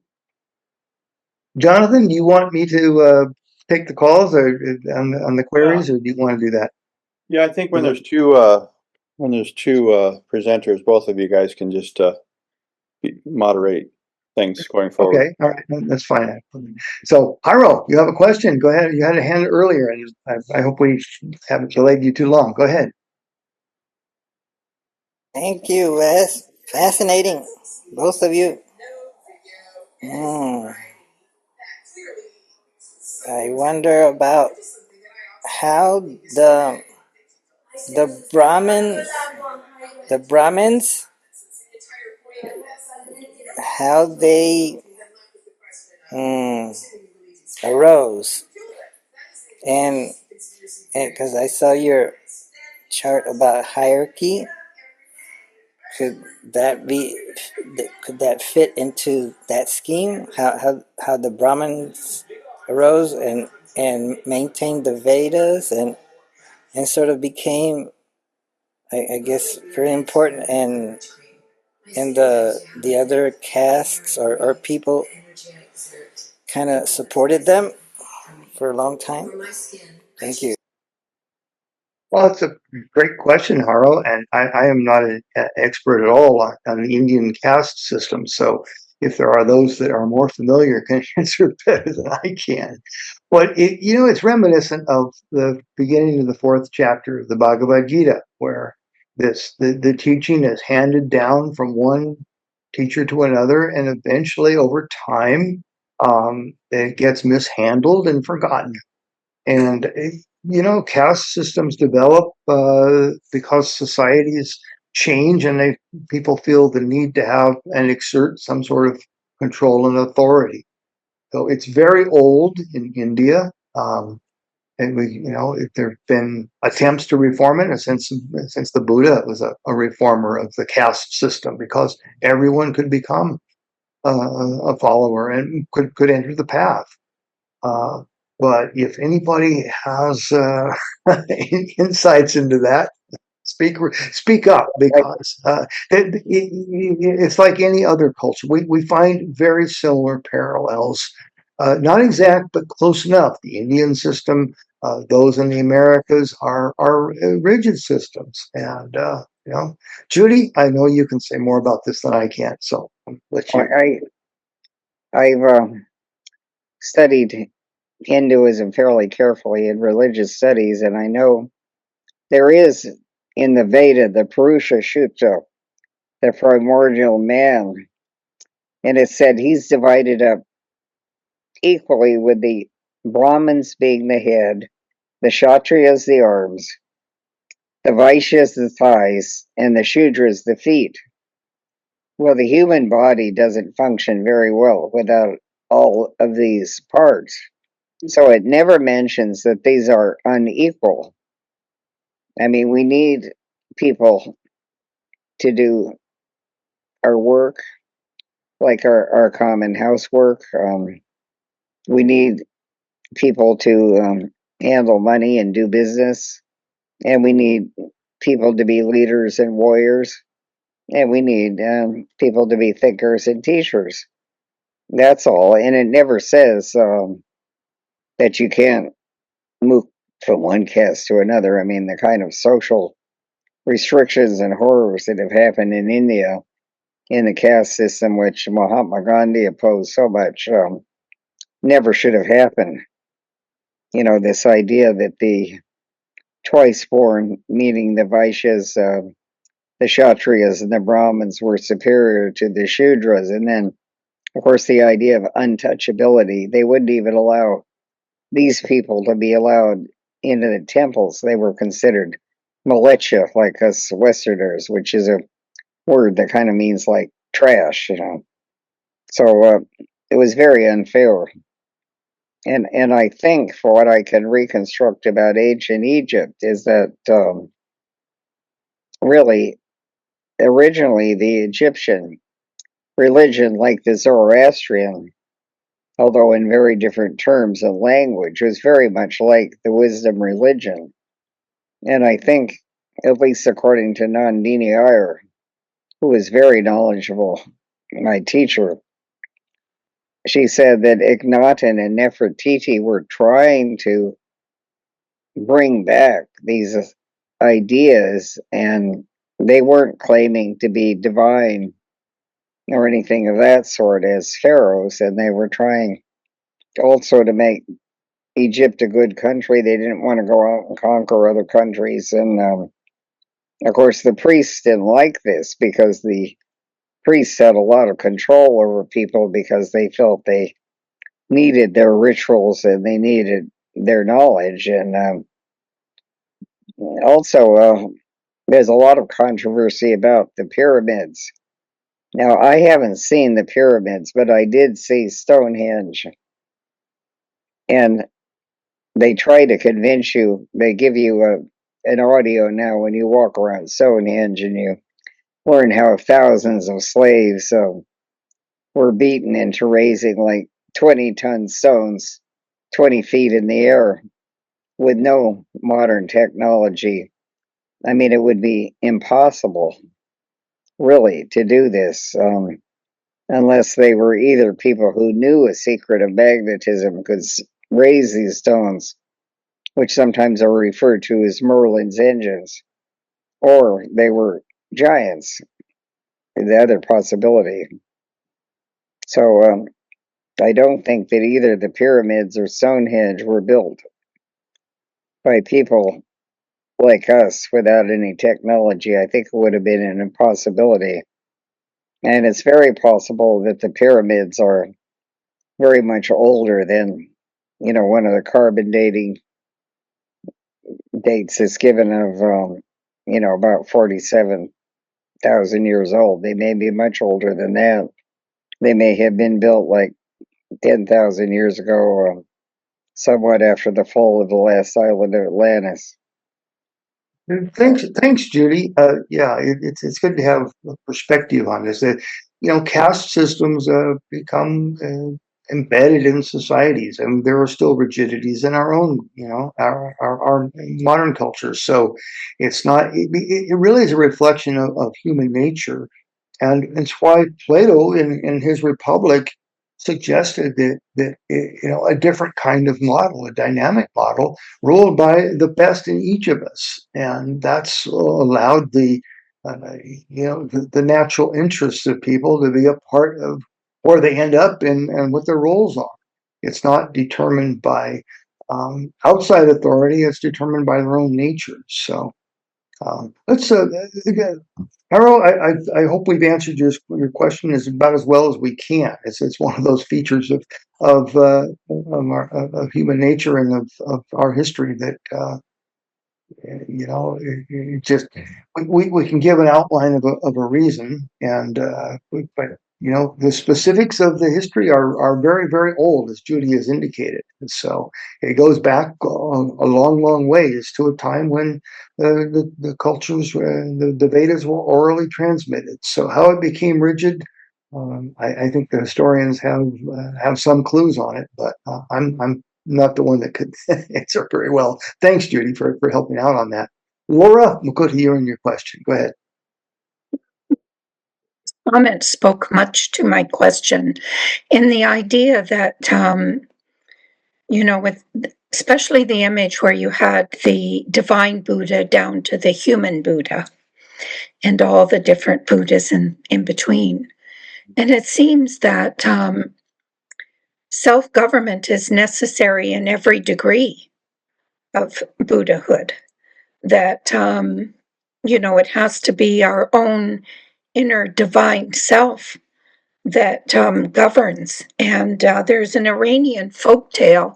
Speaker 2: Jonathan, you want me to take the calls or on the queries, or do you want to do that?
Speaker 4: Yeah, I think when there's two presenters, both of you guys can just moderate things going forward.
Speaker 2: Okay, all right, that's fine. So, Hiro, you have a question? Go ahead. You had a hand earlier, and I hope we haven't delayed you too long. Go ahead.
Speaker 5: Thank you, Wes. Fascinating, both of you. Hmm. I wonder about how the Brahmin the Brahmins how they hmm, arose, and because I saw your chart about hierarchy, could that be could that fit into that scheme? How the Brahmins arose and maintained the Vedas and sort of became, I guess, very important, and the other castes or people kind of supported them for a long time. Thank you.
Speaker 2: Well, it's a great question, Haro, and I am not an expert at all on the Indian caste system. So if there are those that are more familiar, can answer better than I can. But it's reminiscent of the beginning of the fourth chapter of the Bhagavad Gita, where the teaching is handed down from one teacher to another, and eventually, over time, it gets mishandled and forgotten. And caste systems develop because societies change, and people feel the need to have and exert some sort of control and authority. So it's very old in India, and there have been attempts to reform it. And since the Buddha was a reformer of the caste system, because everyone could become a follower and could enter the path. Uh, but if anybody has insights into that, speak up, because it's like any other culture. We find very similar parallels, not exact but close enough. The Indian system, those in the Americas are rigid systems, and Judy, I know you can say more about this than I can, so I'll let you.
Speaker 3: I've studied Hinduism fairly carefully in religious studies, and I know there is in the Veda, the Purusha Sutta, the primordial man, and it said he's divided up equally with the Brahmins being the head, the Kshatriyas the arms, the Vaishyas the thighs, and the Shudras the feet. Well, the human body doesn't function very well without all of these parts. So it never mentions that these are unequal. I mean, we need people to do our work, like our common housework. We need people to handle money and do business. And we need people to be leaders and warriors. And we need people to be thinkers and teachers. That's all. And it never says that you can't move from one caste to another. I mean, the kind of social restrictions and horrors that have happened in India in the caste system, which Mahatma Gandhi opposed so much, never should have happened. This idea that the twice born, meaning the Vaishyas, the Kshatriyas, and the Brahmins were superior to the Shudras. And then, of course, the idea of untouchability. They wouldn't even allow these people to be allowed into the temples. They were considered militia, like us Westerners, which is a word that kind of means like trash. So it was very unfair. And I think, for what I can reconstruct about ancient Egypt, is that really, originally, the Egyptian religion, like the Zoroastrian, although in very different terms and language, was very much like the wisdom religion. And I think, at least according to Nandini Iyer, who was very knowledgeable, my teacher, she said that Akhenaten and Nefertiti were trying to bring back these ideas, and they weren't claiming to be divine or anything of that sort as pharaohs, and they were trying also to make Egypt a good country. They didn't want to go out and conquer other countries, and of course the priests didn't like this because the priests had a lot of control over people because they felt they needed their rituals and they needed their knowledge, and also there's a lot of controversy about the pyramids. Now, I haven't seen the pyramids, but I did see Stonehenge. And they try to convince you, they give you an audio now when you walk around Stonehenge and you learn how thousands of slaves were beaten into raising like 20-ton stones 20 feet in the air with no modern technology. I mean, it would be impossible, really, to do this. Unless they were either people who knew a secret of magnetism could raise these stones, which sometimes are referred to as Merlin's engines, or they were giants, the other possibility. So I don't think that either the pyramids or Stonehenge were built by people like us without any technology. I think it would have been an impossibility. And it's very possible that the pyramids are very much older than, one of the carbon dating dates is given of, about 47,000 years old. They may be much older than that. They may have been built like 10,000 years ago, somewhat after the fall of the last island of Atlantis.
Speaker 2: Thanks, Judy. Yeah, it's good to have a perspective on this. Caste systems become embedded in societies, and there are still rigidities in our own, our modern culture. So it's not. It really is a reflection of human nature, and it's why Plato, in his Republic, suggested that a different kind of model, a dynamic model, ruled by the best in each of us, and that's allowed the natural interests of people to be a part of where they end up and what their roles are. It's not determined by outside authority; it's determined by their own nature. So let's again, Harold. I hope we've answered your question as about as well as we can. It's one of those features of human nature and of our history that just we can give an outline of a reason, but the specifics of the history are very, very old, as Judy has indicated. And so it goes back a long ways to a time when the cultures, the Vedas were orally transmitted. So how it became rigid, I think the historians have some clues on it, but I'm not the one that could answer very well. Thanks, Judy, for helping out on that. Laura, we'll go to you and your question. Go ahead.
Speaker 6: Comment spoke much to my question in the idea that, with especially the image where you had the divine Buddha down to the human Buddha and all the different Buddhas in between. And it seems that self-government is necessary in every degree of Buddhahood, that, it has to be our own inner divine self that governs. And there's an Iranian folktale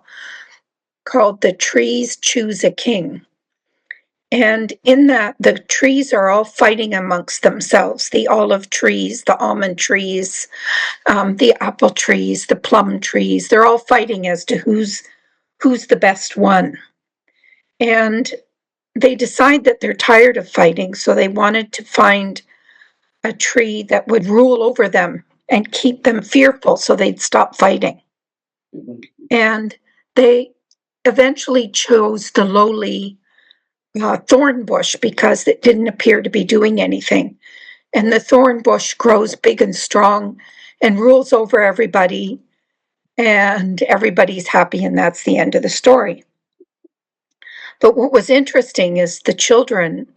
Speaker 6: called The Trees Choose a King. And in that, the trees are all fighting amongst themselves, the olive trees, the almond trees, the apple trees, the plum trees. They're all fighting as to who's the best one. And they decide that they're tired of fighting, so they wanted to find a tree that would rule over them and keep them fearful so they'd stop fighting. And they eventually chose the lowly thorn bush because it didn't appear to be doing anything. And the thorn bush grows big and strong and rules over everybody and everybody's happy, and that's the end of the story. But what was interesting is the children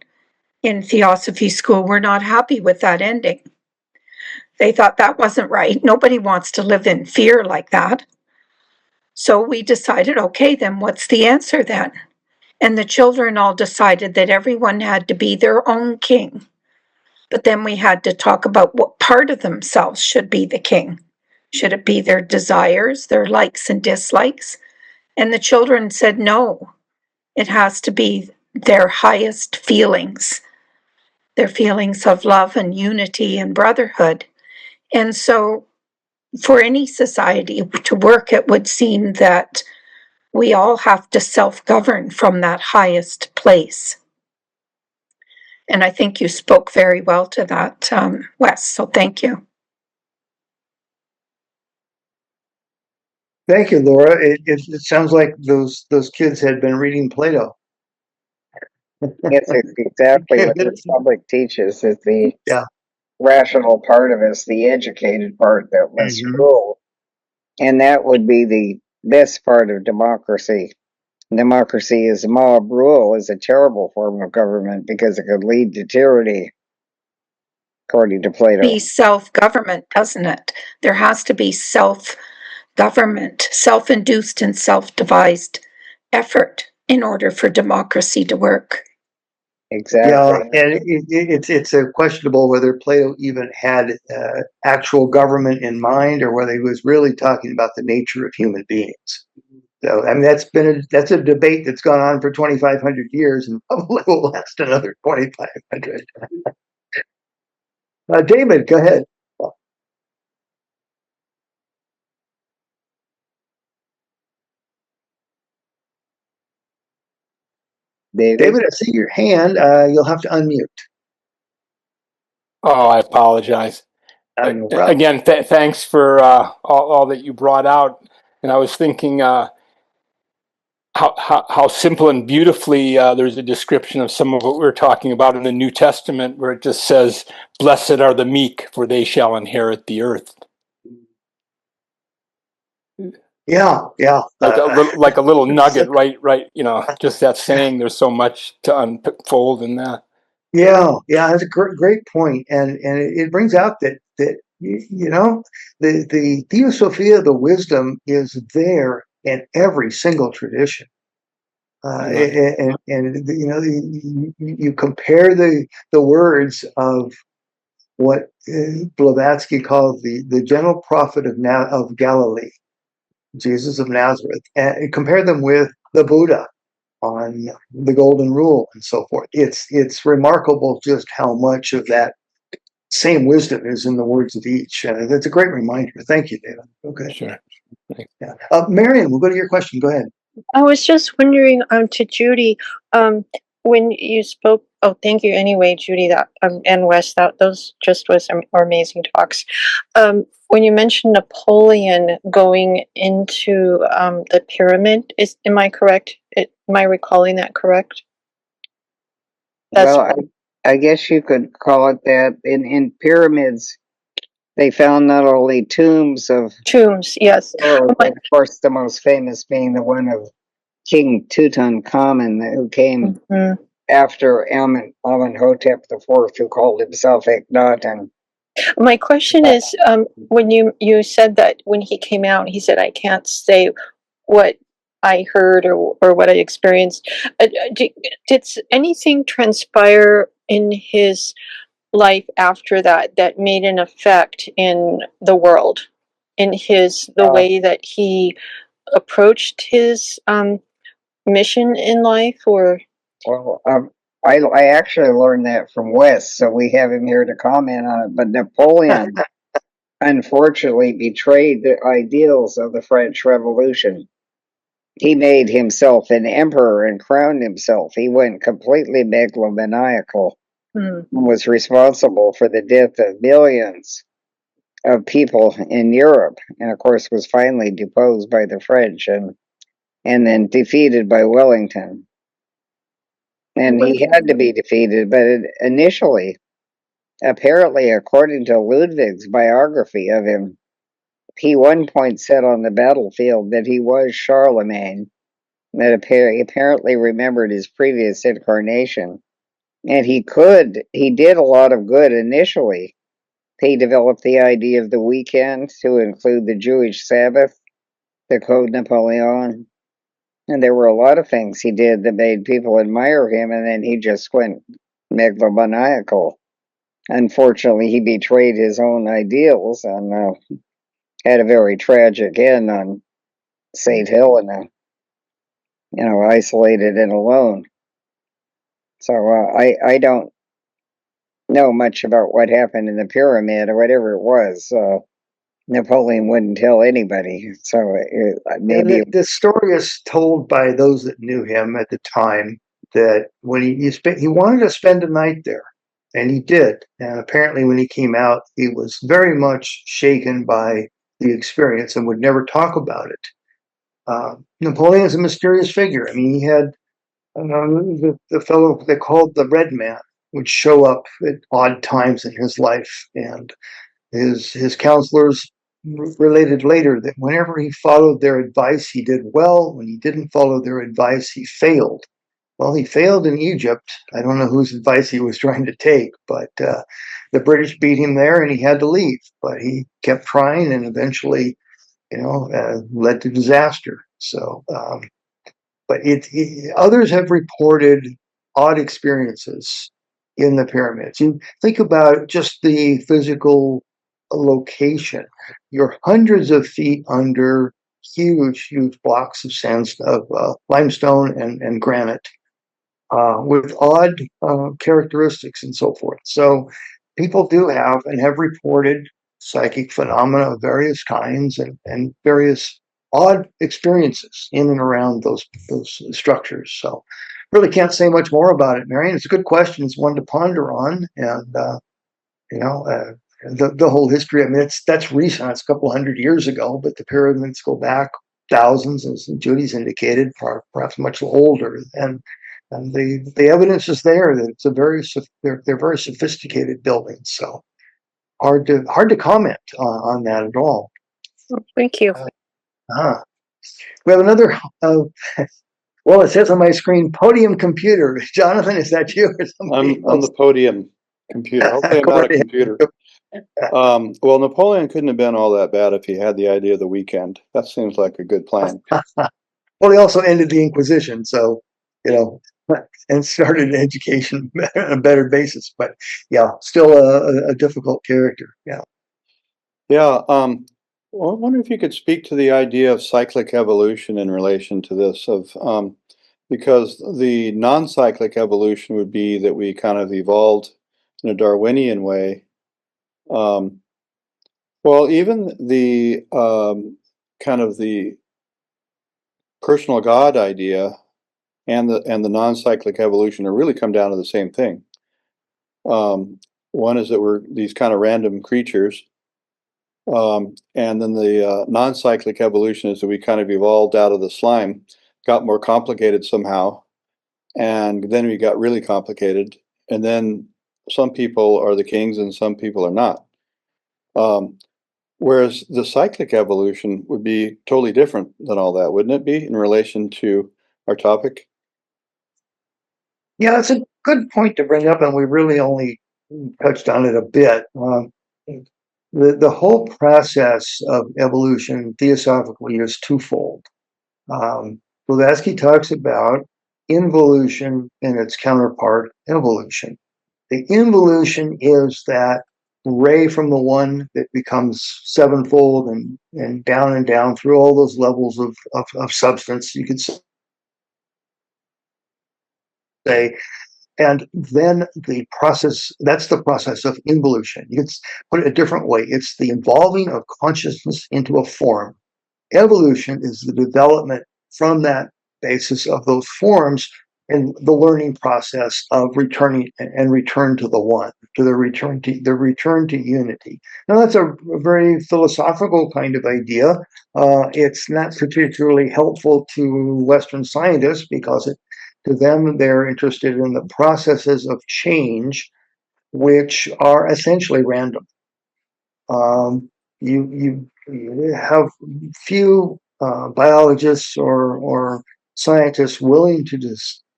Speaker 6: in Theosophy school were not happy with that ending. They thought that wasn't right. Nobody wants to live in fear like that. So we decided, okay, then what's the answer then? And the children all decided that everyone had to be their own king. But then we had to talk about what part of themselves should be the king. Should it be their desires, their likes and dislikes? And the children said, no, it has to be their highest feelings, their feelings of love and unity and brotherhood. And so for any society to work, it would seem that we all have to self-govern from that highest place. And I think you spoke very well to that, Wes, so thank you.
Speaker 2: Thank you, Laura. It sounds like those kids had been reading Plato.
Speaker 3: It's exactly what the public teaches, is the
Speaker 2: Yeah.
Speaker 3: rational part of us, the educated part that must rule. And that would be the best part of democracy. Democracy is mob rule, is a terrible form of government because it could lead to tyranny, according to Plato.
Speaker 6: Be self-government, doesn't it? There has to be self-government, self-induced and self-devised effort in order for democracy to work.
Speaker 3: Exactly.
Speaker 2: Yeah, and it's a questionable whether Plato even had actual government in mind, or whether he was really talking about the nature of human beings. So, I mean, that's a debate that's gone on for 2,500 years, and probably will last another 2,500. David, go ahead. David, I see your hand. You'll have to unmute.
Speaker 7: Oh, I apologize.
Speaker 2: No problem.
Speaker 7: Again, thanks for all that you brought out. And I was thinking how simple and beautifully there's a description of some of what we're talking about in the New Testament, where it just says, "Blessed are the meek, for they shall inherit the earth."
Speaker 2: Yeah.
Speaker 7: Like a little nugget, right. Just that saying. There's so much to unfold in that.
Speaker 2: Yeah, that's a great point, and it brings out that the theosophia, the wisdom, is there in every single tradition. And you compare the words of what Blavatsky called the general prophet of Galilee, Jesus of Nazareth, and compare them with the Buddha on the Golden Rule and so forth. It's remarkable just how much of that same wisdom is in the words of each. And that's a great reminder. Thank you, David. Okay.
Speaker 7: Sure.
Speaker 2: Yeah. Marion, we'll go to your question. Go ahead.
Speaker 8: I was just wondering, to Judy, when you spoke. Oh, thank you. Anyway, Judy, that and Wes, those just was amazing talks. When you mentioned Napoleon going into the pyramid, am I correct? Am I recalling that correct?
Speaker 3: Well, I guess you could call it that. In pyramids, they found not only tombs,
Speaker 8: yes.
Speaker 3: of course, the most famous being the one of King Tutankhamun, who came after Amenhotep IV, who called himself Akhenaten.
Speaker 8: My question is, when you said that when he came out, he said, "I can't say what I heard or what I experienced." Did anything transpire in his life after that made an effect in the world, in the way that he approached his mission in life? Or
Speaker 3: Well, I actually learned that from Wes, so we have him here to comment on it. But Napoleon unfortunately betrayed the ideals of the French Revolution. He made himself an emperor and crowned himself. He went completely megalomaniacal, was responsible for the death of millions of people in Europe, and of course was finally deposed by the French and then defeated by Wellington. And he had to be defeated, but initially, apparently, according to Ludwig's biography of him, he one point said on the battlefield that he was Charlemagne, that apparently remembered his previous incarnation. And he did a lot of good initially. He developed the idea of the weekend to include the Jewish Sabbath, the Code Napoleon, and there were a lot of things he did that made people admire him, and then he just went megalomaniacal. Unfortunately, he betrayed his own ideals and had a very tragic end on St. Helena, isolated and alone. So I don't know much about what happened in the pyramid or whatever it was. Napoleon wouldn't tell anybody, so maybe.
Speaker 2: The story is told by those that knew him at the time that when he wanted to spend a night there, and he did. And apparently, when he came out, he was very much shaken by the experience and would never talk about it. Napoleon's a mysterious figure. I mean, he had the fellow they called the Red Man would show up at odd times in his life, and his counselors related later that whenever he followed their advice, he did well. When he didn't follow their advice, he failed. Well, he failed in Egypt. I don't know whose advice he was trying to take, but the British beat him there and he had to leave. But he kept trying and eventually, led to disaster. So, but others have reported odd experiences in the pyramids. You think about just the physical location. You're hundreds of feet under huge blocks of limestone and granite with odd characteristics and so forth. So people do have and have reported psychic phenomena of various kinds and various odd experiences in and around those structures. So really can't say much more about it, Marion. It's a good question. It's one to ponder on. And, the whole history, I mean, that's recent. It's a couple hundred years ago, but the pyramids go back thousands, as Judy's indicated, perhaps much older. And the evidence is there that it's they're very sophisticated buildings. So hard to comment on that at all.
Speaker 8: Thank you.
Speaker 2: We have another. Well, it says on my screen, podium computer. Jonathan, is that you?
Speaker 4: I'm on the podium computer. Hopefully, I'm not a computer. Well, Napoleon couldn't have been all that bad if he had the idea of the weekend. That seems like a good plan.
Speaker 2: Well, he also ended the Inquisition, so and started education on a better basis. But yeah, still a difficult character. Yeah.
Speaker 4: Yeah. Well, I wonder if you could speak to the idea of cyclic evolution in relation to this, because the non-cyclic evolution would be that we kind of evolved in a Darwinian way. Well, even the kind of the personal God idea and the non-cyclic evolution are really come down to the same thing. One is that we're these kind of random creatures, and then the non-cyclic evolution is that we kind of evolved out of the slime, got more complicated somehow, and then we got really complicated, and then some people are the kings and some people are not. Whereas the cyclic evolution would be totally different than all that, wouldn't it be, in relation to our topic?
Speaker 2: Yeah, that's a good point to bring up, and we really only touched on it a bit. The whole process of evolution theosophically is twofold. Blavatsky talks about involution and its counterpart, evolution. The involution is that ray from the one that becomes sevenfold and down through all those levels of substance, you could say. And then that's the process of involution. You can put it a different way. It's the evolving of consciousness into a form. Evolution is the development from that basis of those forms and the learning process of return to the one, to the return to unity. Now that's a very philosophical kind of idea. It's not particularly helpful to Western scientists because to them they're interested in the processes of change, which are essentially random. you have few biologists or scientists willing to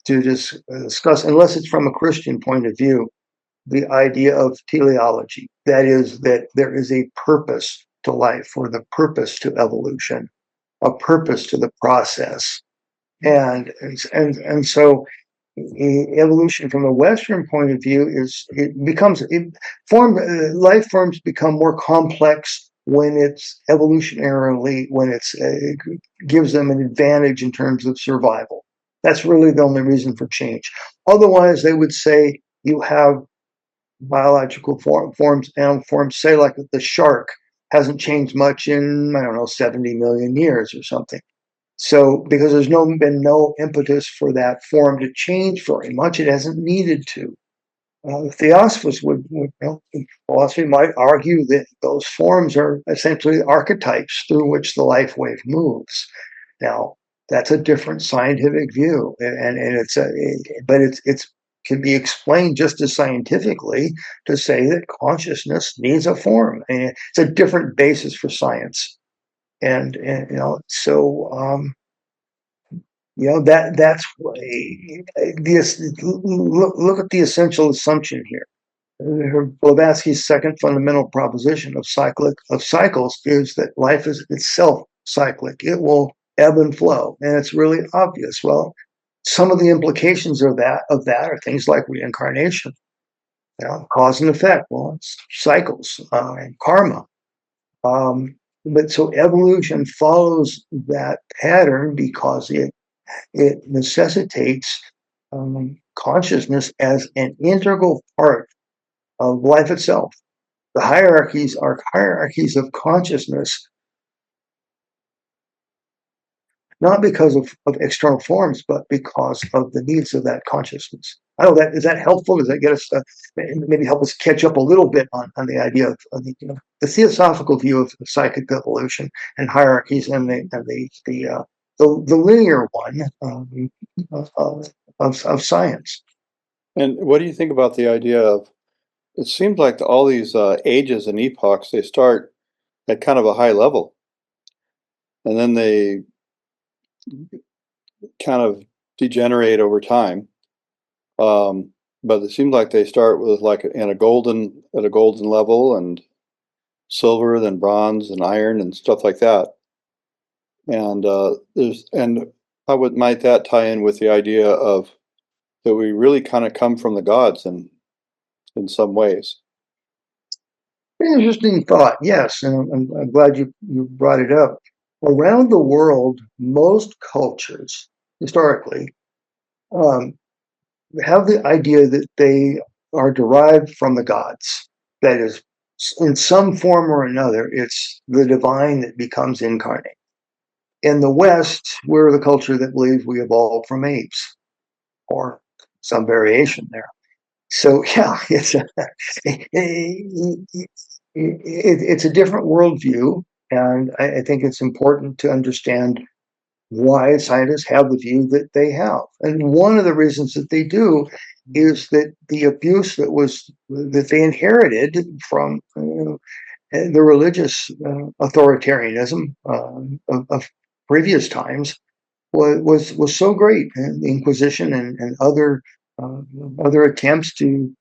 Speaker 2: discuss, unless it's from a Christian point of view, the idea of teleology. That is, that there is a purpose to life, or the purpose to evolution, a purpose to the process, and so evolution from a Western point of view life forms become more complex when it's evolutionarily, when it's gives them an advantage in terms of survival. That's really the only reason for change. Otherwise, they would say you have biological forms, animal forms, say like the shark hasn't changed much in, I don't know, 70 million years or something. So, because there's been no impetus for that form to change very much, it hasn't needed to. Theosophists philosophy might argue that those forms are essentially archetypes through which the life wave moves. Now, that's a different scientific view, and it's can be explained just as scientifically to say that consciousness needs a form. And it's a different basis for science, and so. That's look at the essential assumption here. Blavatsky's second fundamental proposition of cycles is that life is itself cyclic. It will ebb and flow, and it's really obvious. Well, some of the implications of that are things like reincarnation, cause and effect. Well, it's cycles and karma. But so evolution follows that pattern because it necessitates consciousness as an integral part of life itself. The hierarchies are hierarchies of consciousness, not because of external forms, but because of the needs of that consciousness. I don't know, is that helpful? Does that get us maybe help us catch up a little bit on the idea of the theosophical view of psychic evolution and hierarchies, and the linear one of science.
Speaker 4: And what do you think about the idea of, it seems like all these ages and epochs, they start at kind of a high level, and then they kind of degenerate over time. But it seems like they start with like at a golden level, and silver, then bronze and iron and stuff like that. And how might that tie in with the idea of that we really kind of come from the gods in some ways?
Speaker 2: Interesting thought, yes, and I'm glad you brought it up. Around the world, most cultures historically have the idea that they are derived from the gods. That is, in some form or another, it's the divine that becomes incarnate. In the West, we're the culture that believes we evolved from apes, or some variation there. So yeah, it's a different worldview, and I think it's important to understand why scientists have the view that they have. And one of the reasons that they do is that the abuse that they inherited from the religious authoritarianism of previous times was so great. And the Inquisition and other attempts to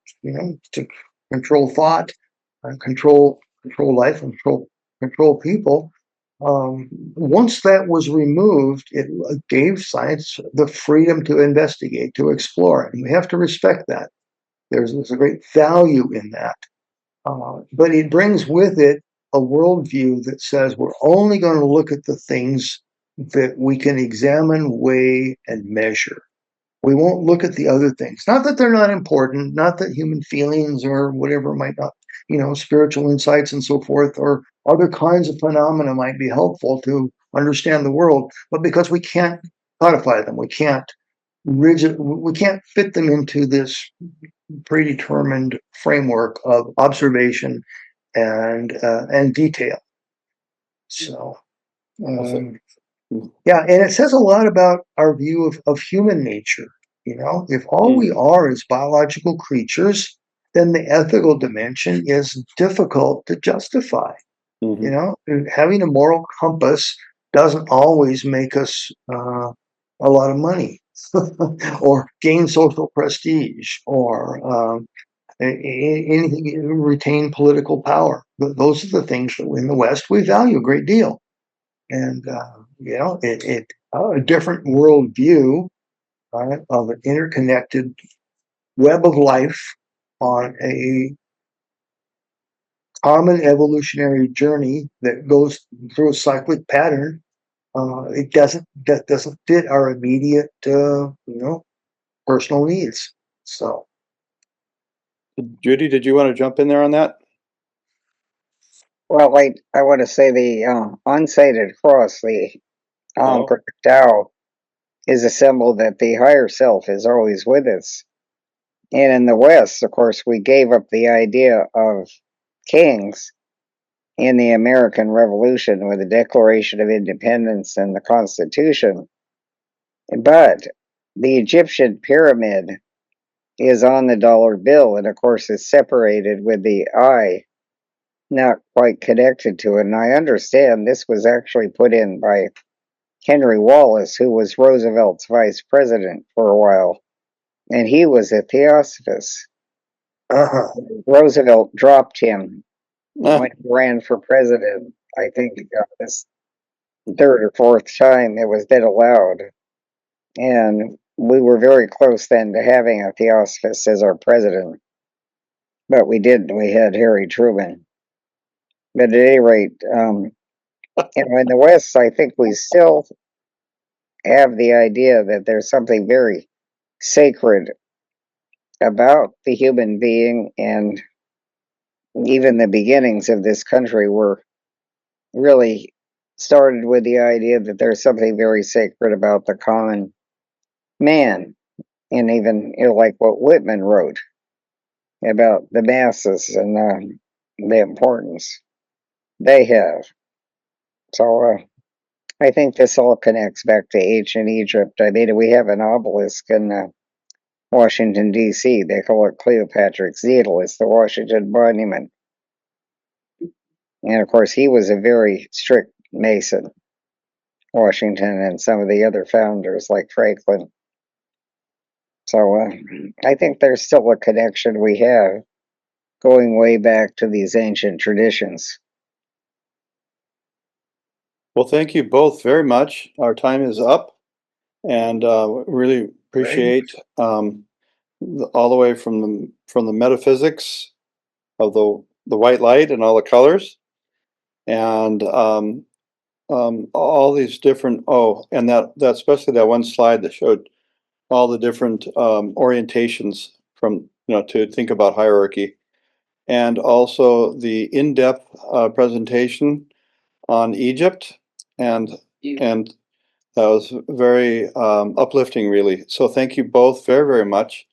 Speaker 2: control thought, control life, and control people. Once that was removed, it gave science the freedom to investigate, to explore, and we have to respect that. There's a great value in that, but it brings with it a worldview that says we're only going to look at the things that we can examine, weigh, and measure. We won't look at the other things. Not that they're not important, not that human feelings or whatever might not, spiritual insights and so forth, or other kinds of phenomena might be helpful to understand the world, but because we can't codify them, we can't fit them into this predetermined framework of observation and detail. So, yeah, and it says a lot about our view of human nature. If all we are is biological creatures, then the ethical dimension is difficult to justify. You know, and having a moral compass doesn't always make us a lot of money or gain social prestige or anything, retain political power. But those are the things that in the West we value a great deal. And, you know, a different worldview of an interconnected web of life on a common evolutionary journey that goes through a cyclic pattern. That doesn't fit our immediate, you know, personal needs. So,
Speaker 4: Judy, did you want to jump in there on that?
Speaker 3: Well, I want to say the unsighted cross, the
Speaker 4: Oh.
Speaker 3: Tao, is a symbol that the higher self is always with us. And in the West, of course, we gave up the idea of kings in the American Revolution with the Declaration of Independence and the Constitution. But the Egyptian pyramid is on the dollar bill, and of course, it's separated with the eye not quite connected to it. And I understand this was actually put in by Henry Wallace, who was Roosevelt's vice president for a while, and he was a theosophist.
Speaker 2: uh-huh.
Speaker 3: Roosevelt dropped him when he ran for president. I think this third or fourth time it was then allowed. And we were very close then to having a theosophist as our president. But we didn't. We had Harry Truman. But at any rate, in the West, I think we still have the idea that there's something very sacred about the human being, and even the beginnings of this country were really started with the idea that there's something very sacred about the common man, and even like what Whitman wrote about the masses and the importance they have. So I think this all connects back to ancient Egypt. I mean, we have an obelisk in Washington, D.C. They call it Cleopatra's Needle. It's the Washington Monument. And of course, he was a very strict Mason, Washington, and some of the other founders like Franklin. So I think there's still a connection we have going way back to these ancient traditions.
Speaker 4: Well, thank you both very much. Our time is up, and really appreciate all the way from the metaphysics of the white light and all the colors, and all these different. Oh, and that especially that one slide that showed all the different orientations from to think about hierarchy, and also the in-depth presentation on Egypt, and that was very uplifting, really. So thank you both very, very much.